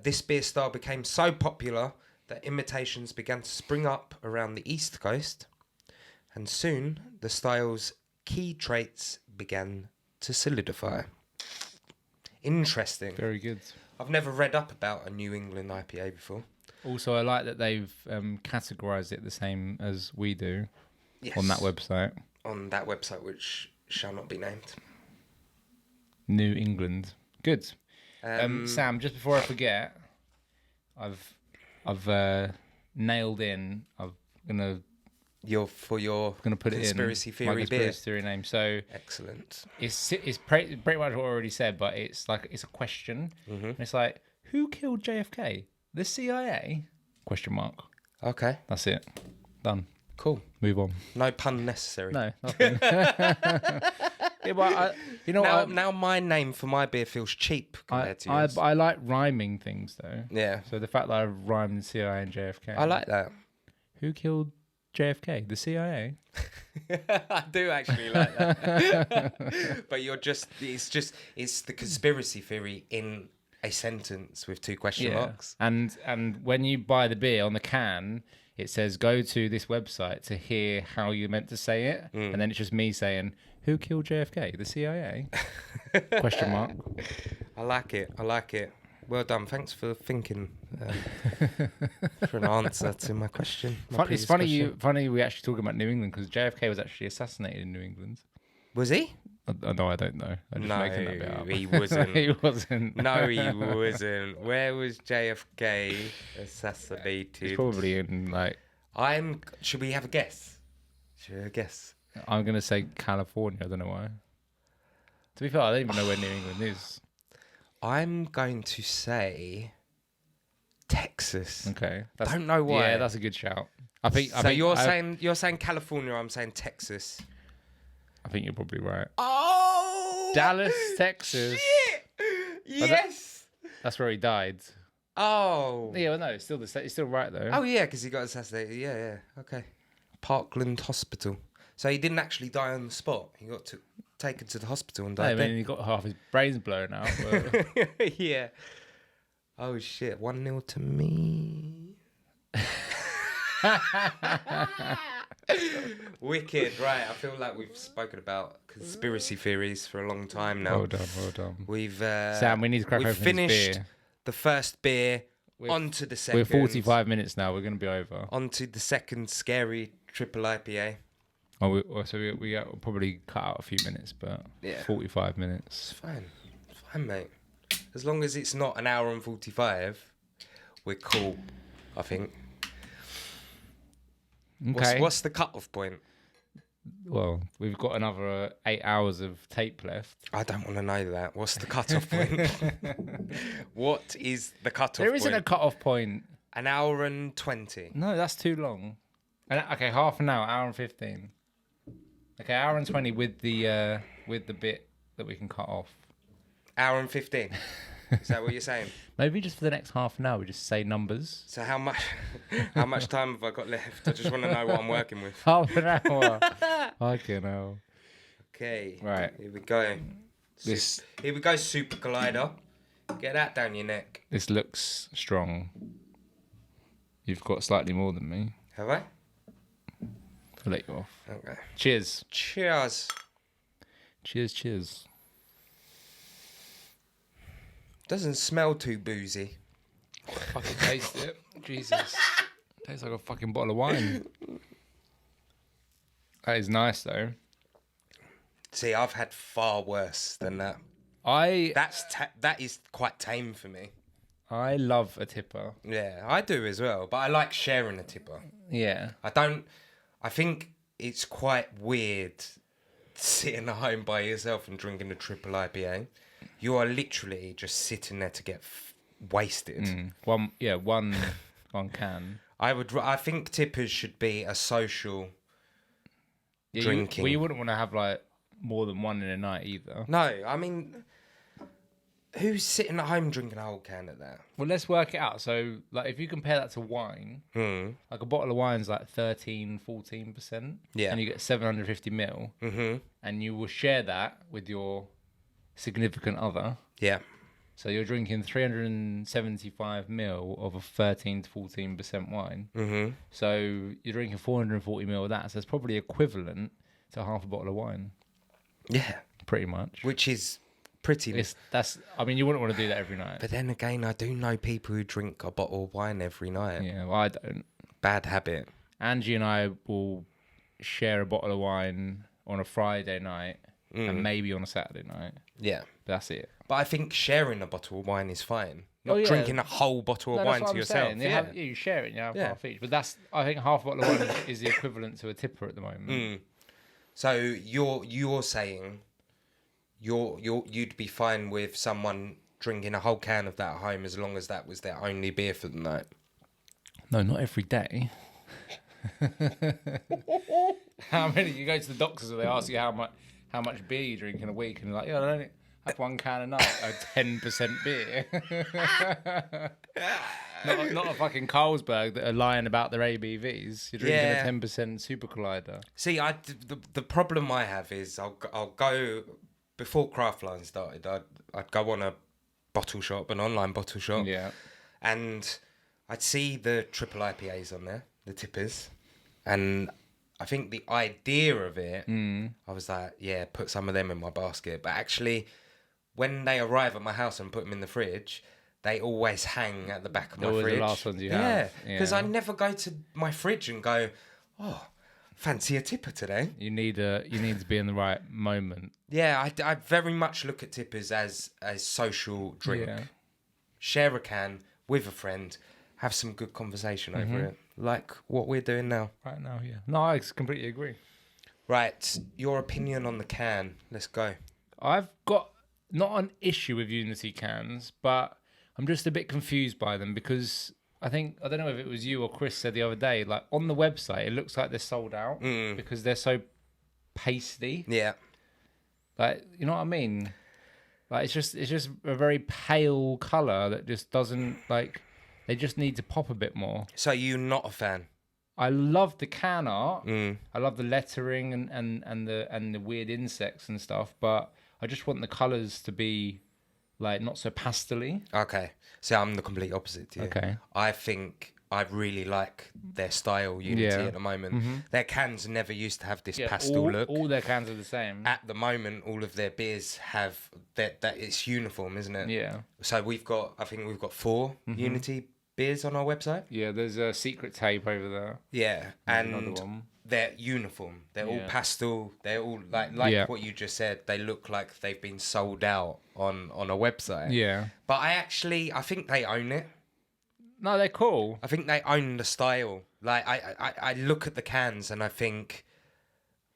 This beer style became so popular that imitations began to spring up around the East Coast, and soon the style's key traits began to solidify. Interesting. Very good. I've never read up about a New England IPA before. Also, I like that they've categorised it the same as we do on that website. On that website, which shall not be named. New England. Good. Sam, just before I forget, I've nailed in. I'm gonna put conspiracy it in theory my beer. conspiracy theory name. So Excellent. it's pretty much what I already said, but it's a question. Mm-hmm. And it's like, who killed JFK? The CIA? Question mark. Okay. That's it. Done. Cool. Move on. No pun necessary. No, nothing. Yeah, but now my name for my beer feels cheap compared to yours. I like rhyming things though. Yeah. So the fact that I've rhymed CIA and JFK. I like that. Who killed JFK? The CIA? I do actually like that. But it's the conspiracy theory in a sentence with 2 question marks. And when you buy the beer on the can, it says go to this website to hear how you're meant to say it. And then it's just me saying, who killed JFK? The CIA? Question mark. I like it. Well done. Thanks for thinking for an answer to my question. It's funny we actually talk about New England because JFK was actually assassinated in New England. Was he? No, I don't know. I'm just making that bit up. He wasn't. He wasn't. No, he wasn't. Where was JFK assassinated? He's probably in Should we have a guess? I'm gonna say California. I don't know why. To be fair, I don't even know where New England is. I'm going to say Texas. Okay. Don't know why. Yeah, that's a good shout. You're saying California. I'm saying Texas. I think you're probably right. Oh, Dallas, Texas. Shit! Yes. That's where he died. Oh. Yeah, well, no, it's still right though. Oh yeah, because he got assassinated. Yeah. Okay. Parkland Hospital. So he didn't actually die on the spot. He got taken to the hospital and died. I mean, he got half his brains blown out. But... Yeah. Oh shit! 1-0 to me. Wicked, right? I feel like we've spoken about conspiracy theories for a long time now. Well done. We've Sam, we need to crack open finished this beer. The first beer. Onto the second. We're 45 minutes now. We're going to be over. Onto the second scary triple IPA. We probably cut out a few minutes, but 45 minutes. It's fine, mate. As long as it's not an hour and 45, we're cool, I think. Okay. What's the cut-off point? Well, we've got another 8 hours of tape left. I don't want to know that. What's the cut-off point? What is the cut-off point? There isn't a cut-off point. An hour and 20. No, that's too long. Okay, half an hour and 15. Okay, hour and 20 with the bit that we can cut off. Hour and 15. Is that what you're saying? Maybe just for the next half an hour, we just say numbers. So how much time have I got left? I just want to know what I'm working with. Half an hour. Fucking hell. Okay. Right. Here we go. Here we go, Super Collider. Get that down your neck. This looks strong. You've got slightly more than me. Have I? I'll let you off. Okay. Cheers. Cheers. Cheers. Doesn't smell too boozy. Fucking taste it. Jesus. Tastes like a fucking bottle of wine. That is nice though. See, I've had far worse than that. That is quite tame for me. I love a tipper. Yeah, I do as well, but I like sharing a tipper. Yeah. I think it's quite weird sitting at home by yourself and drinking a triple IPA. You are literally just sitting there to get wasted. One can. I think tippers should be a social drinking. You wouldn't want to have like more than one in a night either. No, I mean, who's sitting at home drinking a whole can of that? Well, let's work it out. So, like, if you compare that to wine, like a bottle of wine's like 13-14%. Yeah. And you get 750 ml. Mm-hmm. And you will share that with your significant other. Yeah. So you're drinking 375 ml of a 13-14% wine. Mm-hmm. So you're drinking 440 ml of that. So it's probably equivalent to half a bottle of wine. Yeah. Pretty much. Which is pretty... I mean, you wouldn't want to do that every night. But then again, I do know people who drink a bottle of wine every night. Yeah, well, I don't. Bad habit. Angie and I will share a bottle of wine on a Friday night and maybe on a Saturday night. Yeah. But that's it. But I think sharing a bottle of wine is fine. Not drinking a whole bottle of wine to yourself. You share it, you have half each. But I think half a bottle of wine is the equivalent to a tipper at the moment. So you're saying you'd be fine with someone drinking a whole can of that at home as long as that was their only beer for the night? No, not every day. How many? You go to the doctors and they ask you how much beer you drink in a week, and you're like, yeah, I only have one can a night, a 10% beer. not a fucking Carlsberg that are lying about their ABVs. You're drinking a 10% Super Collider. See, the problem I have is I'll go before Craftline started. I'd go on a bottle shop, an online bottle shop, and I'd see the triple IPAs on there, the tippers, and I think the idea of it, I was like, yeah, put some of them in my basket. But actually, when they arrive at my house and put them in the fridge, they always hang at the back of my fridge. The last ones you have. Yeah, because I never go to my fridge and go, oh, fancy a tipper today. You need to be in the right moment. Yeah, I very much look at tippers as a social drink. Yeah. Share a can with a friend, have some good conversation over it. Like what we're doing now. Right now, yeah. No, I completely agree. Right, your opinion on the can. Let's go. I've got not an issue with Unity cans, but I'm just a bit confused by them because I don't know if it was you or Chris said the other day, like on the website, it looks like they're sold out because they're so pasty. Yeah. Like, you know what I mean? Like, it's just a very pale colour that just doesn't, like, they just need to pop a bit more. So you're not a fan? I love the can art. I love the lettering and the weird insects and stuff, but I just want the colours to be like not so pastel-y. Okay. So I'm the complete opposite to you. Okay. I think I really like their style Unity at the moment. Their cans never used to have this pastel look. All their cans are the same. At the moment, all of their beers have that it's uniform, isn't it? Yeah. So I think we've got 4 Unity beers on our website. Yeah, there's a secret tape over there. Yeah, there's another one. They're uniform. They're all pastel. They're all like what you just said. They look like they've been sold out on a website. Yeah. But I think they own it. No, they're cool. I think they own the style. Like I look at the cans and I think,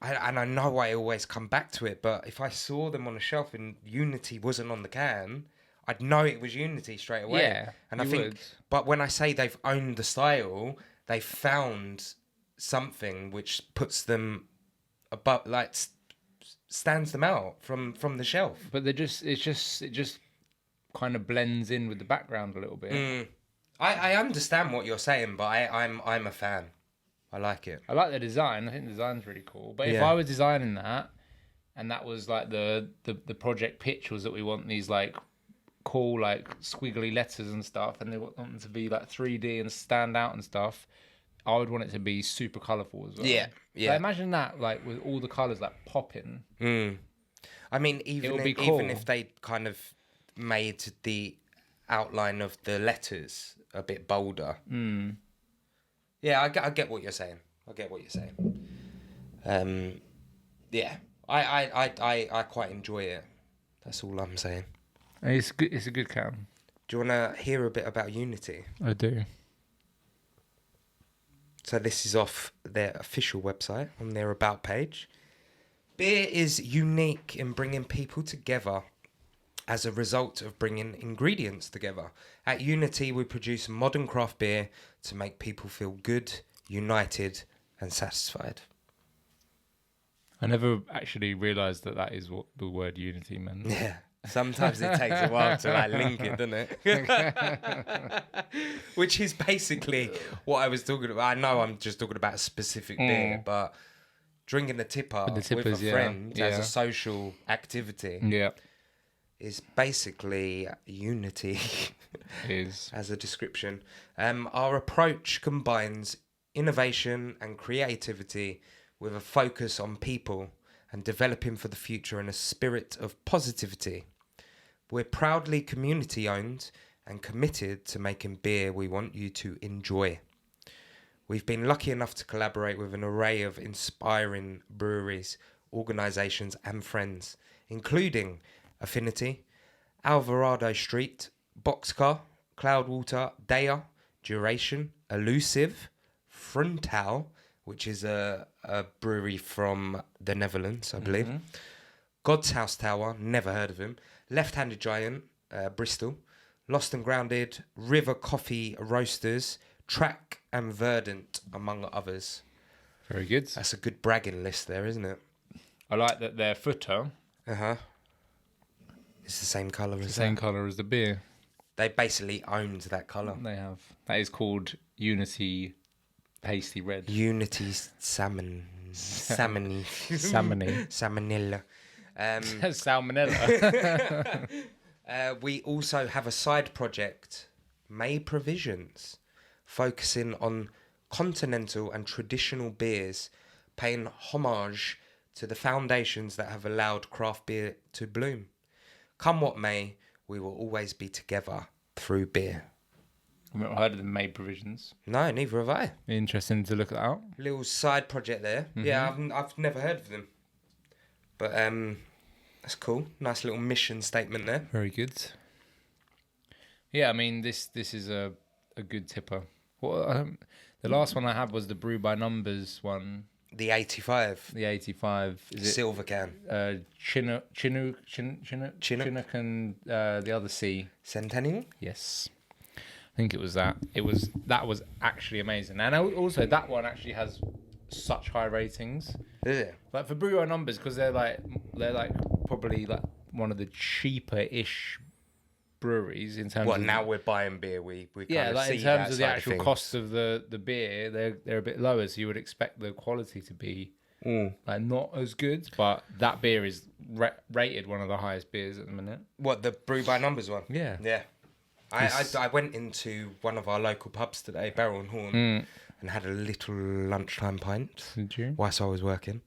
and I know I always come back to it. But if I saw them on a shelf and Unity wasn't on the can, I'd know it was Unity straight away. Yeah, and I think, but when I say they've owned the style, they found something which puts them above, like stands them out from the shelf. But it just kind of blends in with the background a little bit. I understand what you're saying, but I'm a fan. I like it. I like the design. I think the design's really cool. But if Yeah. I was designing that, and that was like the project pitch was that we want these like cool like squiggly letters and stuff, and they want them to be like 3D and stand out and stuff, I would want it to be super colourful as well. Yeah, yeah. So imagine that, like with all the colours like popping. I mean, even if they kind of made the outline of the letters a bit bolder. Yeah, I get what you're saying. Yeah, I quite enjoy it. That's all I'm saying. It's good. It's a good can. Do you want to hear a bit about Unity? I do. So this is off their official website on their About page. Beer is unique in bringing people together as a result of bringing ingredients together. At Unity, we produce modern craft beer to make people feel good, united, and satisfied. I never actually realised that is what the word unity meant. Yeah. Sometimes it takes a while to like link it, doesn't it? Which is basically what I was talking about. I know I'm just talking about a specific beer, but drinking the TIPA with a friend as a social activity is basically unity as a description. Our approach combines innovation and creativity with a focus on people and developing for the future in a spirit of positivity. We're proudly community owned and committed to making beer we want you to enjoy. We've been lucky enough to collaborate with an array of inspiring breweries, organisations and friends, including Affinity, Alvarado Street, Boxcar, Cloudwater, Dea, Duration, Elusive, Frontal, which is a brewery from the Netherlands, I believe. God's House Tower, never heard of him. Left-Handed Giant, Bristol. Lost and Grounded, River Coffee Roasters, Track and Verdant, among others. Very good. That's a good bragging list there, isn't it? I like that their footer. It's the same colour as the same colour as the beer. They basically owned that colour. They have. That is called Unity Pasty Red. Unity Salmon. Salmony. Salmonella. Salmonella. We also have a side project, May Provisions, focusing on continental and traditional beers, paying homage to the foundations that have allowed craft beer to bloom. Come what may, we will always be together through beer. I've not heard of the May Provisions. No, neither have I. Interesting to look that out. Little side project there. Yeah, I've never heard of them. But that's cool. Nice little mission statement there. Very good. Yeah, I mean this is a good tipper. The last one I had was the Brew by Numbers one. The 85. The 85. Is it Silver can. Chinook and the other C. Centennial? Yes. I think it was that. That was actually amazing. And also that one actually has such high ratings. Is it? Like for Brew by Numbers, because they're like probably like one of the cheaper-ish breweries in terms of... now we're buying beer, we yeah, kind of like see in terms that of the actual cost of the beer, they're a bit lower, so you would expect the quality to be like not as good, but that beer is rated one of the highest beers at the minute. What, the Brew by Numbers one? Yeah. Yeah. I went into one of our local pubs today, Barrel and Horn, and had a little lunchtime pint. Did you? Whilst I was working.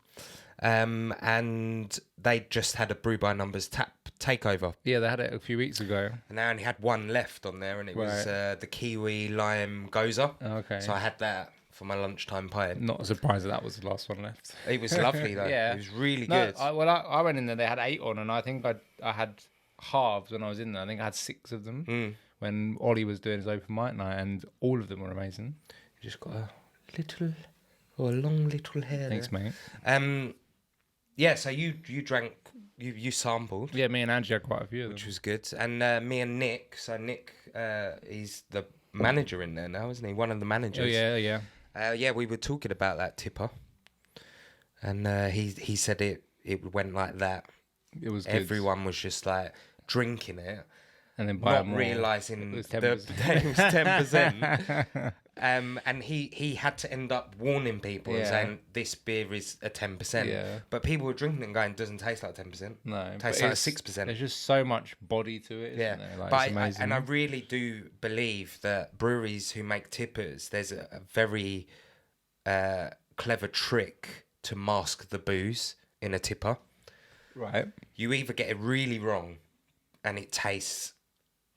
And they just had a Brew by Numbers tap takeover. Yeah, they had it a few weeks ago. And they only had one left on there, and it was the Kiwi Lime Goza. Oh, okay. So I had that for my lunchtime pint. Not surprised that was the last one left. It was lovely though. Yeah. It was really good. I went in there, they had 8 on, and I think I had halves when I was in there. I think I had 6 of them when Ollie was doing his open mic night, and all of them were amazing. You just got a long little hair. Thanks, there. mate. Yeah, so you drank, you sampled. Yeah, me and Angie had quite a few of them. Which was good. And me and Nick, so Nick, he's the manager in there now, isn't he? One of the managers. Oh, yeah. Yeah, we were talking about that tipper. And he said it went like that. It was good. Everyone was just like drinking it. And then buy not more. realising It was that 10%. it was 10%. And he had to end up warning people and Yeah. saying this beer is a 10%. Yeah. But people were drinking it and going, doesn't taste like 10%. No, Tastes but like it's- 6%. There's just so much body to it, isn't Yeah, there? Like, but it's amazing. and I really do believe that breweries who make tippers, there's a very clever trick to mask the booze in a tipper. Right. You either get it really wrong and it tastes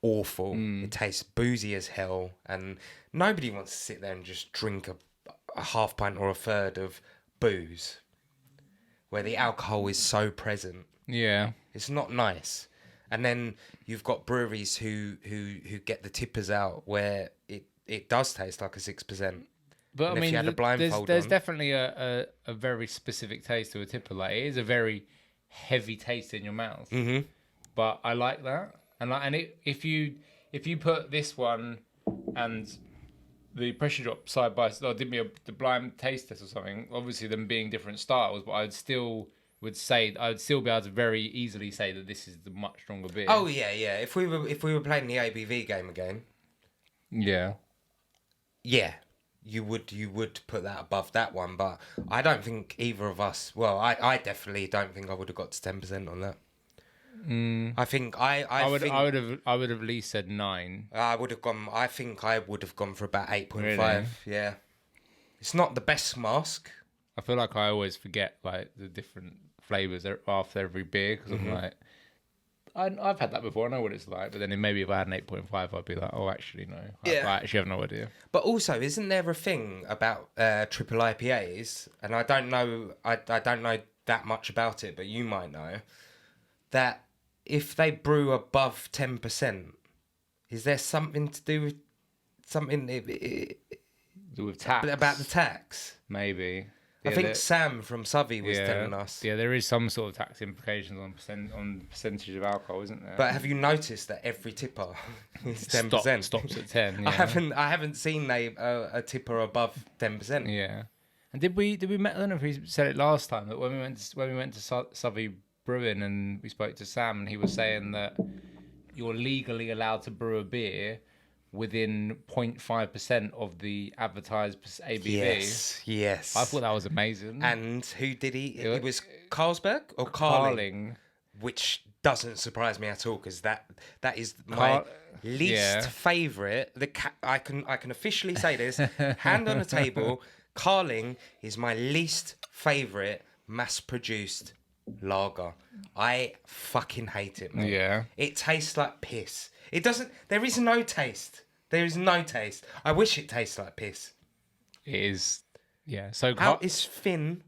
awful, it tastes boozy as hell, and nobody wants to sit there and just drink a half pint or a third of booze where the alcohol is so present. Yeah. It's not nice. And then you've got breweries who get the tippers out where it does taste like a 6%. But And I if you mean, had a blindfold there's on- definitely a very specific taste to a tipper. Like, it is a very heavy taste in your mouth. Mm-hmm. But I like that. If you put this one and the pressure drop side by side, or did me the blind taste test or something, obviously them being different styles, but I would still be able to very easily say that this is the much stronger beer. Oh yeah. If we were playing the ABV game again, Yeah. yeah, you would put that above that one. But I don't think either of us. Well, I definitely don't think I would have got to 10% on that. I think I would think have at least said 9. I would have gone. I think I would have gone for about 8.5. Really? Yeah, it's not the best mask. I feel like I always forget like the different flavors after every beer because I'm like, I've had that before. I know what it's like, but then maybe if I had an 8.5, I'd be like, oh, actually no, Yeah. I actually have no idea. But also, isn't there a thing about triple IPAs? And I don't know. I don't know that much about it, but you might know that if they brew above 10%, is there something to do with something With tax, about the tax? maybe. I Yeah, think Sam from Subby was yeah, telling us. Yeah, there is some sort of tax implications on percentage of alcohol, isn't there? But have you noticed that every tipper is 10%? Stops at 10. Yeah. I haven't seen a tipper above 10%. Yeah. And did we I don't know if we said it last time that when we went to Subby Brewing and we spoke to Sam and he was saying that you're legally allowed to brew a beer within 0.5% of the advertised ABV. Yes. I thought that was amazing. And who did he? It was Carlsberg or Carling, Carling. which doesn't surprise me at all because that is my least favourite. I can officially say this, hand on the table. Carling is my least favourite mass-produced lager. I fucking hate it, man. Yeah. It tastes like piss. It doesn't. There is no taste. There is no taste. I wish it tastes like piss. It is. Yeah. So It's thin.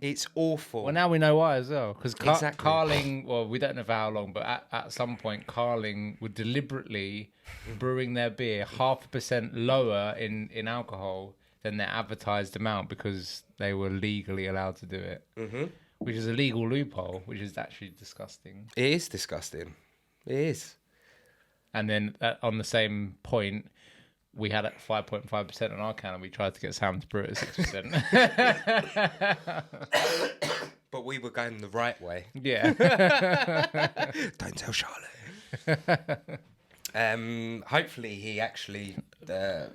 It's awful. well, now we know why as well. Because Exactly. Carling, well, we don't know for how long, but at some point, Carling would deliberately brewing their beer 0.5% lower in alcohol than their advertised amount because they were legally allowed to do it. Mm-hmm. Which is a legal loophole, which is actually disgusting. It is disgusting. It is. And then on the same point, we had it 5.5% on our can, and we tried to get Sam to brew it at 6%. But we were going the right way. Yeah. Don't tell Charlotte. Hopefully he actually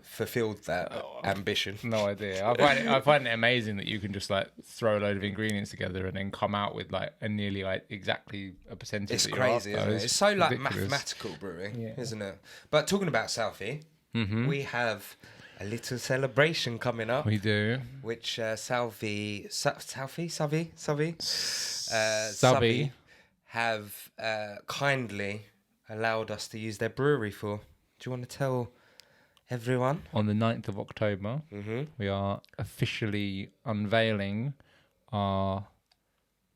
fulfilled that ambition. No idea. I find it amazing that you can just like throw a load of ingredients together and then come out with like a nearly like exactly a percentage. It's that you're crazy, after. isn't it? It's so like ridiculous. mathematical brewing, isn't it? But talking about Southie, we have a little celebration coming up. We do. Which Southie Subby have kindly allowed us to use their brewery for. Do you want to tell everyone? On the 9th of October, we are officially unveiling our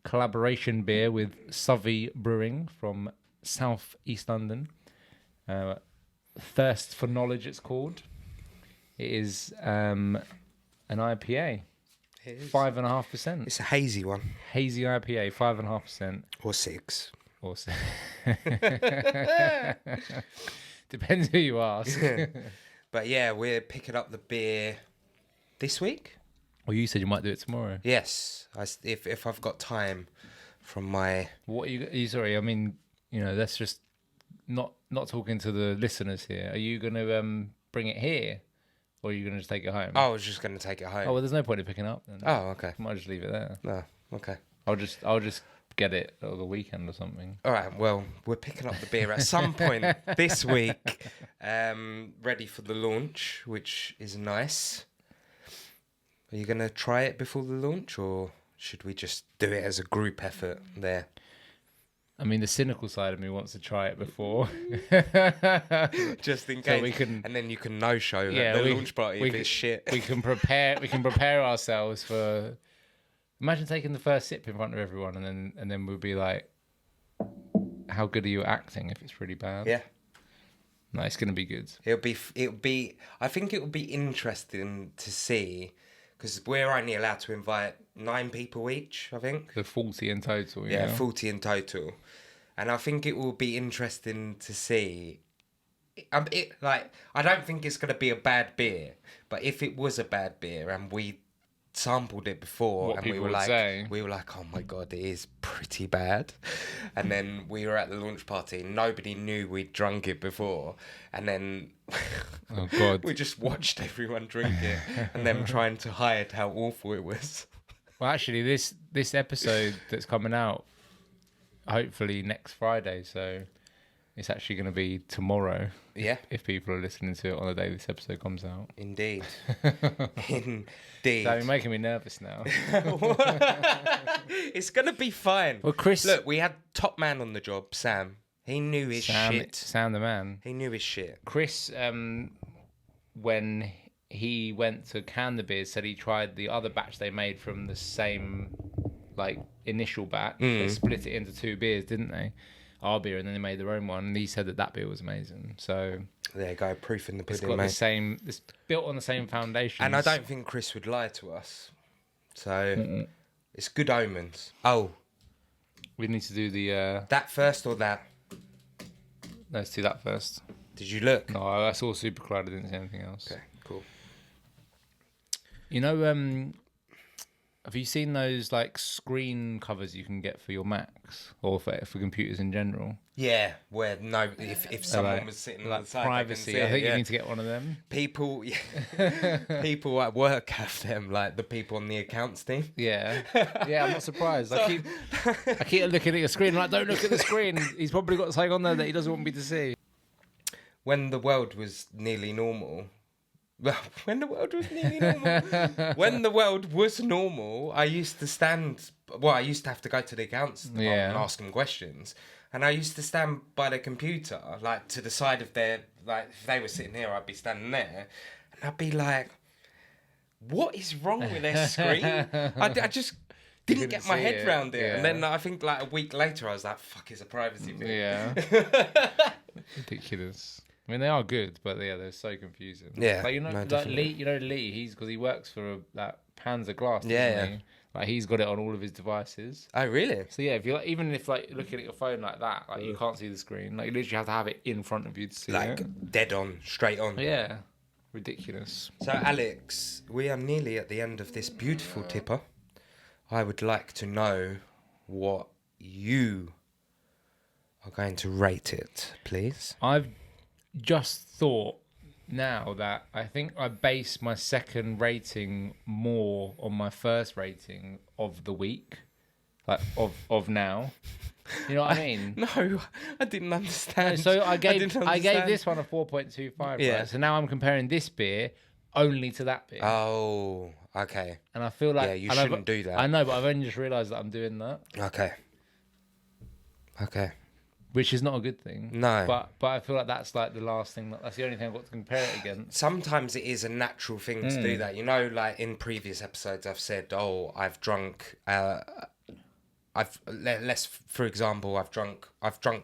collaboration beer with Subby Brewing from South East London. Thirst for Knowledge, it's called. It is an IPA. It is. 5.5%. It's a hazy one. Hazy IPA, 5.5%. Or 6. Also, depends who you ask. But yeah, we're picking up the beer this week. Well, you said you might do it tomorrow. Yes, if I've got time from my... What are you sorry, I mean, let's just not talking to the listeners here, are you going to bring it here, or are you going to just take it home? I was just going to take it home. Oh, well, there's no point in picking up then. Oh, okay. Might just leave it there. No, okay. I'll just get it over the weekend or something. All right, well, we're picking up the beer at some point this week, ready for the launch, which is nice. Are you going to try it before the launch, or should we just do it as a group effort there? I mean, the cynical side of me wants to try it before. Just in case. So we can, and then you can no-show at the launch party if it's shit. We can prepare ourselves for... Imagine taking the first sip in front of everyone and then we'll be like, how good are you acting if it's really bad? Yeah. No, it's going to be good. It'll be. I think it would be interesting to see, because we're only allowed to invite 9 people each, I think. The 40 in total. Yeah, 40 in total. And I think it will be interesting to see. I don't think it's going to be a bad beer, but if it was a bad beer and we sampled it before, what and people we were like, oh my god, it is pretty bad. And then we were at the launch party, nobody knew we'd drunk it before, and then oh god, we just watched everyone drink it and them trying to hide how awful it was. Well, actually, this episode that's coming out hopefully next Friday, so it's actually going to be tomorrow. Yeah. If people are listening to it on the day this episode comes out. Indeed. Indeed. So you're making me nervous now. It's going to be fine. Well, Chris... Look, we had top man on the job, Sam. He knew his shit. Sam the man. He knew his shit. Chris, when he went to can the beers, said he tried the other batch they made from the same, initial batch. They split it into 2 beers, didn't they? Our beer, and then they made their own one, and he said that beer was amazing. So there you go, proof in the pudding, it's got mate. It's built on the same foundation. And I don't think Chris would lie to us. So it's good omens. Oh, we need to do the that first or that? Let's do that first. Did you look? No, I saw Super Cloud. I didn't see anything else. Okay, cool. You know, have you seen those screen covers you can get for your Macs or for computers in general? Yeah, where if someone was sitting on the side, privacy. I think you need to get one of them. People at work have them, like the people on the accounts team. Yeah, I'm not surprised. I keep looking at your screen. Like, don't look at the screen. He's probably got something on there that he doesn't want me to see. When the world was nearly normal. Well, when the world was nearly normal. When the world was normal, I used to have to go to the accounts department and ask them questions. And I used to stand by the computer, to the side of their, if they were sitting here, I'd be standing there. And I'd be like, what is wrong with their screen? I just didn't get my head round it. Yeah. And then I think a week later, I was like, fuck, it's a privacy thing. Yeah. Ridiculous. I mean, they are good, but they're so confusing. Yeah, Lee. Because he works for that Panzer Glass. Doesn't he? He's got it on all of his devices. Oh, really? So yeah, if you even if looking at your phone like that, you can't see the screen. You literally have to have it in front of you to see it. Dead on, straight on. Yeah, ridiculous. So Alex, we are nearly at the end of this beautiful tipper. I would like to know what you are going to rate it, please. I've just thought now that I think I base my second rating more on my first rating of the week, of now. You know what I mean? No, I didn't understand. So I gave this one a 4.25. Yeah. Right? So now I'm comparing this beer only to that beer. Oh, okay. And I feel like you shouldn't do that. I know, but I've only just realised that I'm doing that. Okay. Which is not a good thing. No. But I feel like that's the last thing. That's the only thing I've got to compare it against. Sometimes it is a natural thing to do that. In previous episodes I've said, I've drunk... for example, I've drunk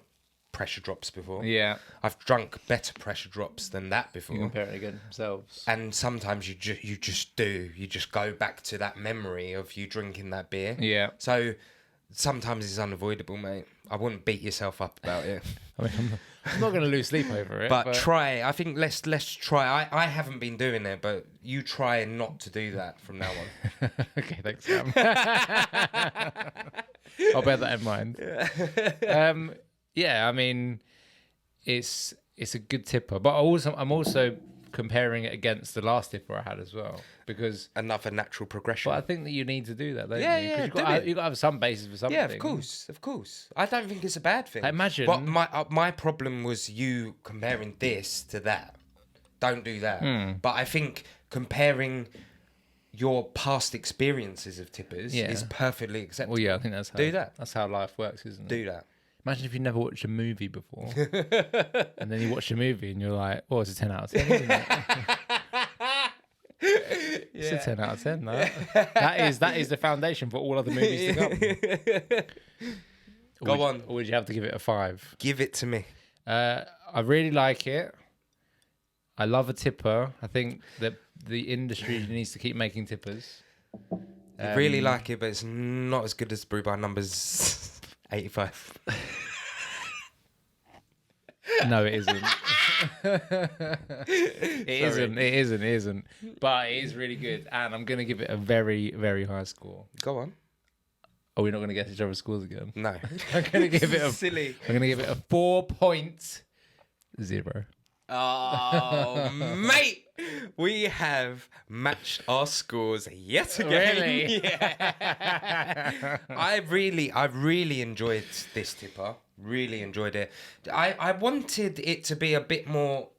pressure drops before. Yeah. I've drunk better pressure drops than that before. You compare it against themselves. And sometimes you just go back to that memory of you drinking that beer. Yeah. So sometimes it's unavoidable, mate. I wouldn't beat yourself up about it. I mean, I'm not going to lose sleep over it. But try. I think let's try. I haven't been doing it, but you try not to do that from now on. Okay, thanks, Sam. I'll bear that in mind. Yeah, I mean, it's a good tipper. But I'm also comparing it against the last tipper I had as well, because Another natural progression. but I think that you need to do that, don't Yeah, you? yeah, You've got to have some basis for something. Yeah, of course. I don't think it's a bad thing. Imagine. But my problem was you comparing this to that. Don't do that. But I think comparing your past experiences of tippers is perfectly acceptable. Well, yeah, I think that's how Do that. That's how life works, isn't it? Do that. Imagine if you never watched a movie before, and then you watch a movie and you're like, "Oh, it's a 10 out of 10, isn't it?" It's a 10 out of 10. That is the foundation for all other movies to come. Go on. Or would you have to give it a 5? Give it to me. I really like it. I love a tipper. I think that the industry needs to keep making tippers. I really like it, but it's not as good as Brew by Numbers 85. No, it isn't. It isn't. But it is really good, and I'm gonna give it a very, very high score. Go on. Are we not gonna get each other's scores again? No. I'm gonna give it a silly. I'm gonna give it a 4.0. Oh, mate, we have matched our scores yet again. Really? Yeah. I really enjoyed this tipper. Really enjoyed it. I wanted it to be a bit more.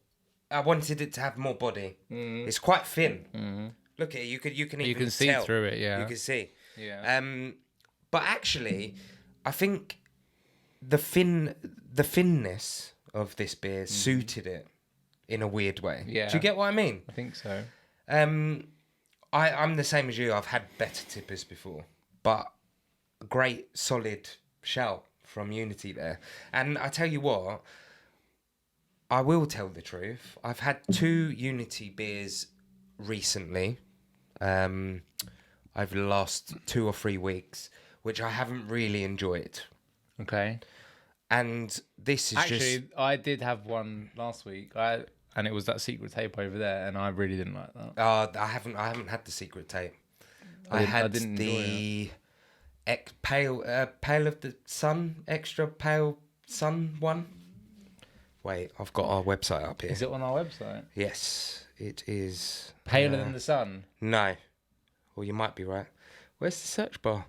I wanted it to have more body. It's quite thin. Look at it. You can even see tell. through it. Yeah. You can see. Yeah. But actually, I think the thinness of this beer suited it in a weird way. Yeah. Do you get what I mean? I think so. I'm the same as you. I've had better tippers before, but a great solid shout from Unity there. And I tell you what, I will tell the truth. I've had 2 Unity beers recently, over the last 2 or 3 weeks, which I haven't really enjoyed. Okay. And this is Actually, I did have one last week. And it was that secret tape over there, and I really didn't like that. I haven't had the secret tape. I didn't had enjoy the pale of the sun, extra pale sun one. Wait, I've got our website up here. Is it on our website? Yes, it is. Paler than the sun? No. Well, you might be right. Where's the search bar?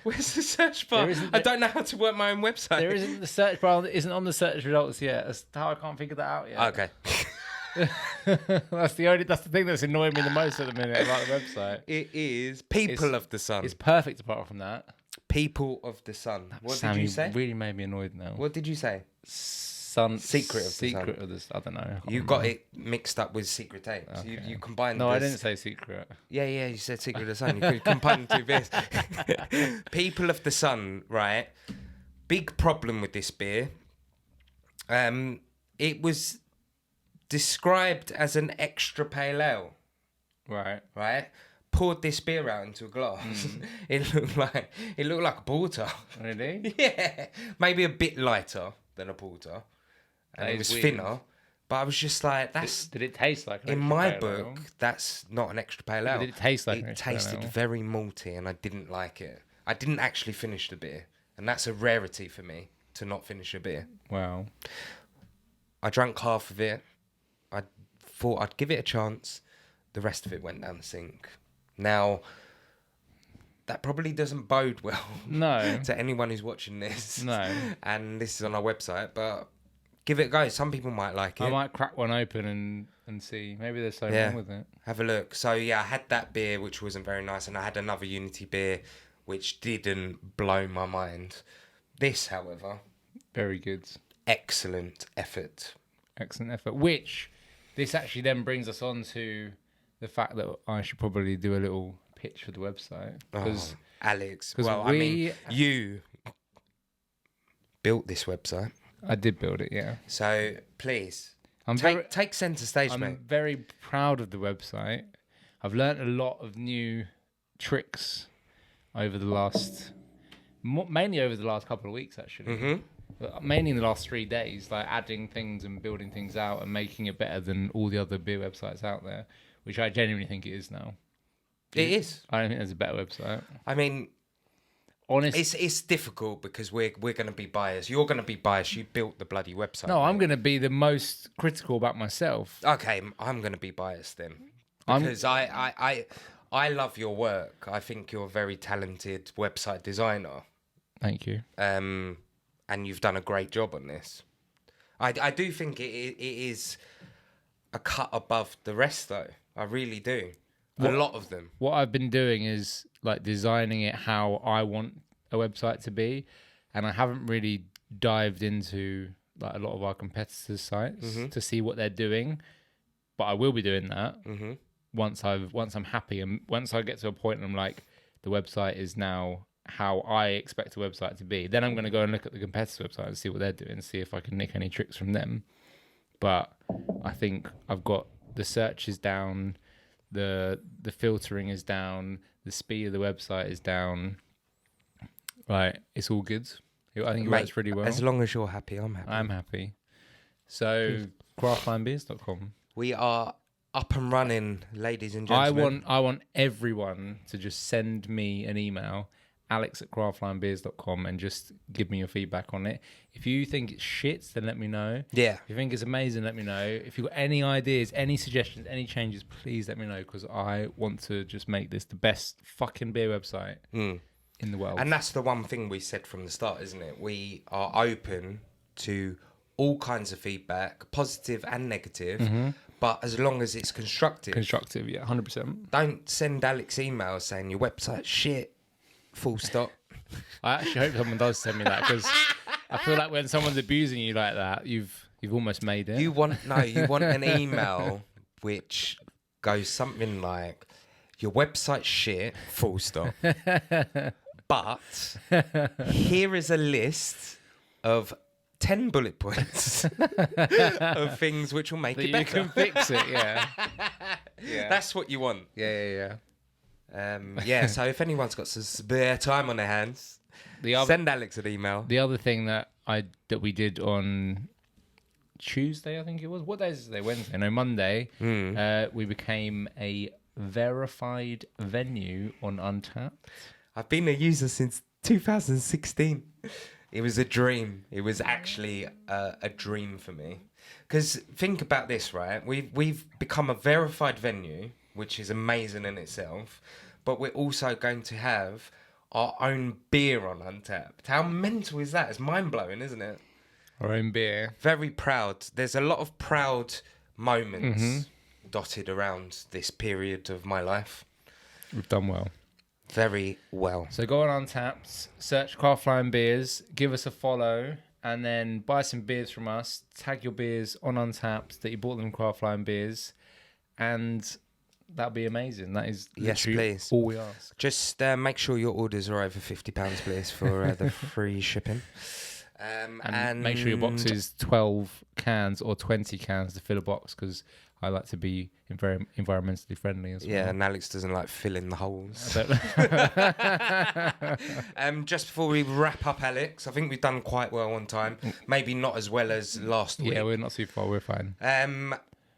Where's the search bar? I don't know how to work my own website. There isn't the search bar. Isn't on the search results yet. That's how I can't figure that out yet. Okay. That's the thing that's annoying me the most at the minute about the website. It is People of the Sun. It's perfect apart from that. People of the Sun. What did you say? Really made me annoyed now. What did you say? Secret of the Sun. I don't know. You got it mixed up with Secret Tapes. Okay. You combined. No, I didn't say secret. Yeah, you said Secret of the Sun. You could combine the 2 beers. People of the Sun, right? Big problem with this beer. It was described as an extra pale ale. Right? Poured this beer out into a glass. It looked like a porter. Really? Yeah, maybe a bit lighter than a porter, and it was thinner. But I was just like, Did it taste like an in extra my pale book, ale? that's not an extra pale ale. Did it taste like an It extra pale tasted ale? very malty, and I didn't like it. I didn't actually finish the beer, and that's a rarity for me to not finish a beer. Wow. I drank half of it. I thought I'd give it a chance. The rest of it went down the sink. Now, that probably doesn't bode well No. to anyone who's watching this. No. And this is on our website, but give it a go. Some people might like it. I might crack one open and see. Maybe there's something wrong with it. Have a look. So, yeah, I had that beer, which wasn't very nice, and I had another Unity beer, which didn't blow my mind. This, however... Very good. Excellent effort. Excellent effort. Which, this actually then brings us on to the fact that I should probably do a little pitch for the website. Because Alex, I mean, you built this website. I did build it, yeah. So, please, take centre stage, mate. I'm very proud of the website. I've learnt a lot of new tricks over the last... Mainly over the last couple of weeks, actually. Mm-hmm. But mainly in the last 3 days, like adding things and building things out and making it better than all the other beer websites out there, which I genuinely think it is now. It is. I don't think there's a better website. I mean, honestly, It's difficult because we're going to be biased. You're going to be biased. You built the bloody website. no, mate. I'm going to be the most critical about myself. Okay, I'm going to be biased then because I love your work. I think you're a very talented website designer. Thank you. And you've done a great job on this. I do think it is a cut above the rest, though. I really do. A lot of them. What I've been doing is like designing it how I want a website to be, and I haven't really dived into like a lot of our competitors' sites to see what they're doing. But I will be doing that once I'm happy, and once I get to a point and I'm like, the website is now how I expect a website to be. Then I'm going to go and look at the competitors' website and see what they're doing, see if I can nick any tricks from them. But I think I've got the searches down, the filtering is down, the speed of the website is down. Right, it's all good. I think it works really well. As long as you're happy, I'm happy. I'm happy. So, craftlinebeers.com. We are up and running, ladies and gentlemen. I want everyone to just send me an email, alex@craftlinebeers.com, and just give me your feedback on it. If you think it's shit, then let me know. Yeah. If you think it's amazing, let me know. If you've got any ideas, any suggestions, any changes, please let me know, because I want to just make this the best fucking beer website in the world. And that's the one thing we said from the start, isn't it? We are open to all kinds of feedback, positive and negative, but as long as it's constructive. Constructive, yeah, 100%. Don't send Alex emails saying your website's shit, full stop. I actually hope someone does send me that, because I feel like when someone's abusing you like that, you've almost made it. You want an email which goes something like, your website's shit, full stop. But here is a list of 10 bullet points of things which will make it better. You can fix it, yeah. Yeah. That's what you want. Yeah. So if anyone's got some spare time on their hands, send Alex an email. The other thing that we did on Tuesday, I think it was. What day is it today? Wednesday? No, Monday. We became a verified venue on Untapped. I've been a user since 2016. It was a dream. It was actually a dream for me. Because think about this, right? We've become a verified venue, which is amazing in itself. But we're also going to have our own beer on Untapped. How mental is that? It's mind-blowing, isn't it? Our own beer. Very proud. There's a lot of proud moments dotted around this period of my life. We've done well. Very well. So go on Untapped, search Craftline Beers, give us a follow, and then buy some beers from us. Tag your beers on Untapped that you bought them Craftline Beers, and that'll be amazing. That is please. All we ask. Just make sure your orders are over £50, please, for the free shipping. And make sure your box is 12 cans or 20 cans to fill a box, because I like to be very environmentally friendly as well. Yeah, and Alex doesn't like filling the holes. Just before we wrap up, Alex, I think we've done quite well on time. Maybe not as well as last week. Yeah, we're not too far. We're fine.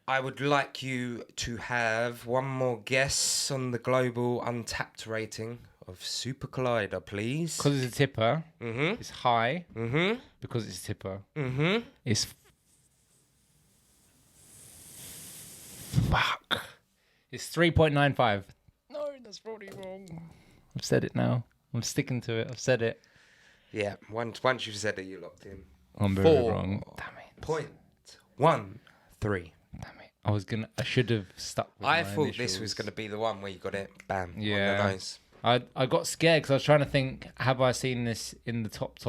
I would like you to have one more guess on the global Untapped rating of Super Collider, please. Because it's a tipper, it's high. Because it's a tipper, it's fuck. It's 3.95. No, that's probably wrong. I've said it now. I'm sticking to it. I've said it. Yeah, once you've said it, you're locked in. I'm very wrong. Damn it. 4.13. Damn it. I should have stuck with I my thought initials. this was going to be the one where you got it, bam, on Yeah. the nose. I got scared because I was trying to think, have I seen this in the top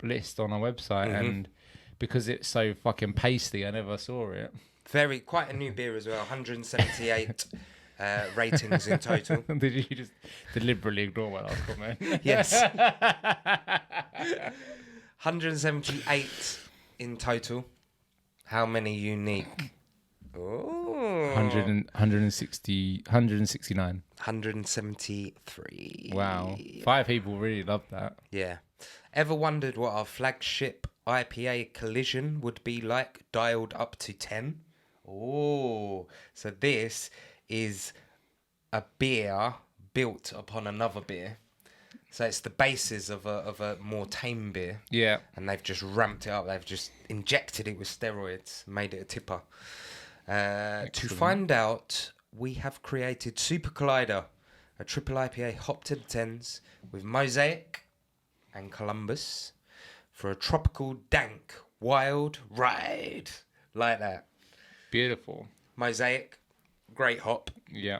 list on our website? And because it's so fucking pasty, I never saw it. Quite a new beer as well. 178 ratings in total. Did you just deliberately ignore my last comment? Yes. 178 in total. How many unique? Oh. 169. 173. Wow. 5 people really loved that. Yeah. Ever wondered what our flagship IPA collision would be like, dialed up to 10? Oh, so this is a beer built upon another beer. So it's the basis of a more tame beer. Yeah. And they've just ramped it up. They've just injected it with steroids, made it a tipper. To find out, we have created Super Collider, a triple IPA hop to the tens with Mosaic and Columbus for a tropical, dank, wild ride. Like that. Beautiful. Mosaic, great hop. Yeah.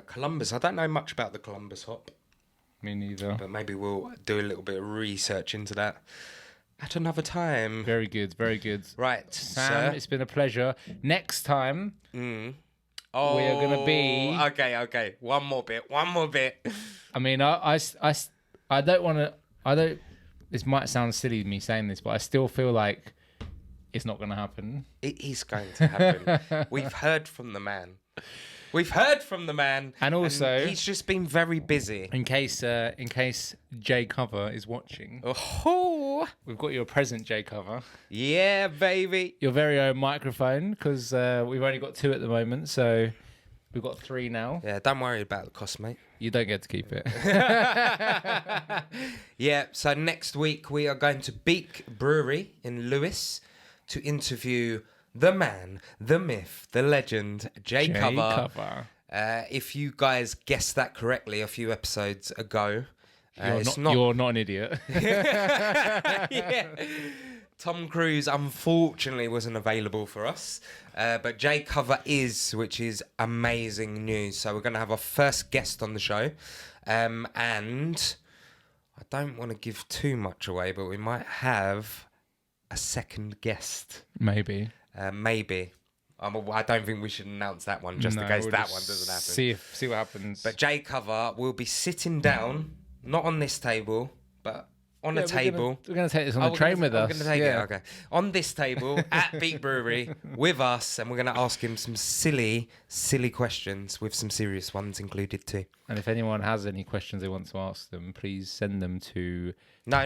Columbus, I don't know much about the Columbus hop. Me neither. But maybe we'll do a little bit of research into that at another time. Very good, very good. Right, Sam, sir. it's been a pleasure. Next time, Oh, we are going to be... Okay. One more bit. I mean, I don't want to... This might sound silly, me saying this, but I still feel like it's not going to happen. It is going to happen. We've heard from the man. And also... he's just been very busy. In case Jay Cover is watching, Oh, we've got your present, Jay Cover. yeah, baby. Your very own microphone, because we've only got 2 at the moment, so we've got 3 now. Yeah, don't worry about the cost, mate. You don't get to keep it. Yeah, so next week we are going to Beak Brewery in Lewis to interview the man, the myth, the legend, Jay Cover. If you guys guessed that correctly a few episodes ago, you're not an idiot. Yeah. Tom Cruise unfortunately wasn't available for us, but Jay Cover is, which is amazing news. So we're going to have our first guest on the show, and I don't want to give too much away, but we might have a second guest. Maybe. Maybe. I don't think we should announce that one just in case that one doesn't happen. See what happens. But Jay Cover will be sitting down, not on this table, but on a table. We're going to take this on the train with us. I'm going to take it, okay. On this table at Beak Brewery with us, and we're going to ask him some silly questions with some serious ones included too. And if anyone has any questions they want to ask them, please send them to... No.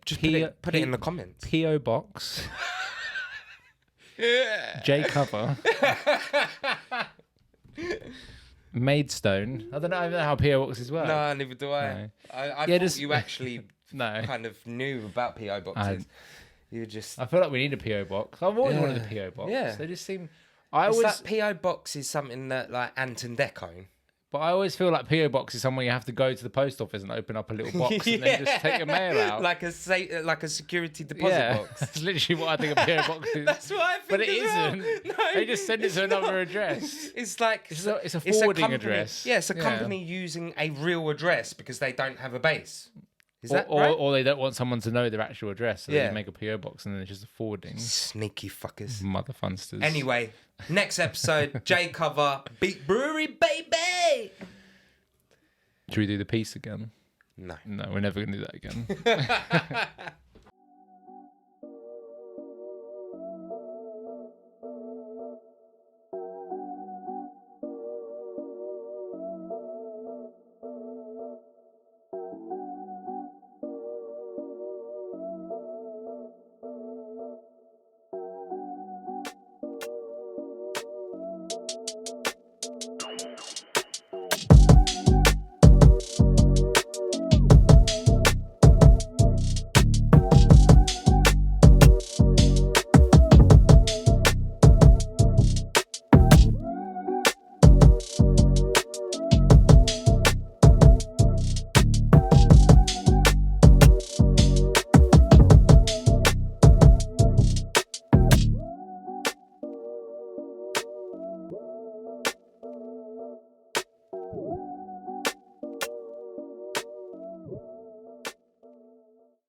Just put it in the comments. P.O. Box... Jay Cover, Maidstone. I don't know how PO boxes work. No, neither do I. No. I thought you actually no. kind of knew about PO boxes. I feel like we need a PO box. I've always wanted a PO box. Yeah. They just seem. That PO box is something that like Ant and Dec own. But I always feel like PO box is somewhere you have to go to the post office and open up a little box and then just take your mail out. like a security deposit box. That's literally what I think a PO box is. That's what I think. But it well. isn't. No, they just send it to another address. It's like it's a forwarding address. Yeah, it's a company using a real address because they don't have a base. Is that right? Or they don't want someone to know their actual address, so they make a PO box and then it's just a forwarding. Sneaky fuckers. Mother funsters. Anyway, next episode, Jay Cover, Beak Brewery, baby! Should we do the piece again? No. No, we're never going to do that again.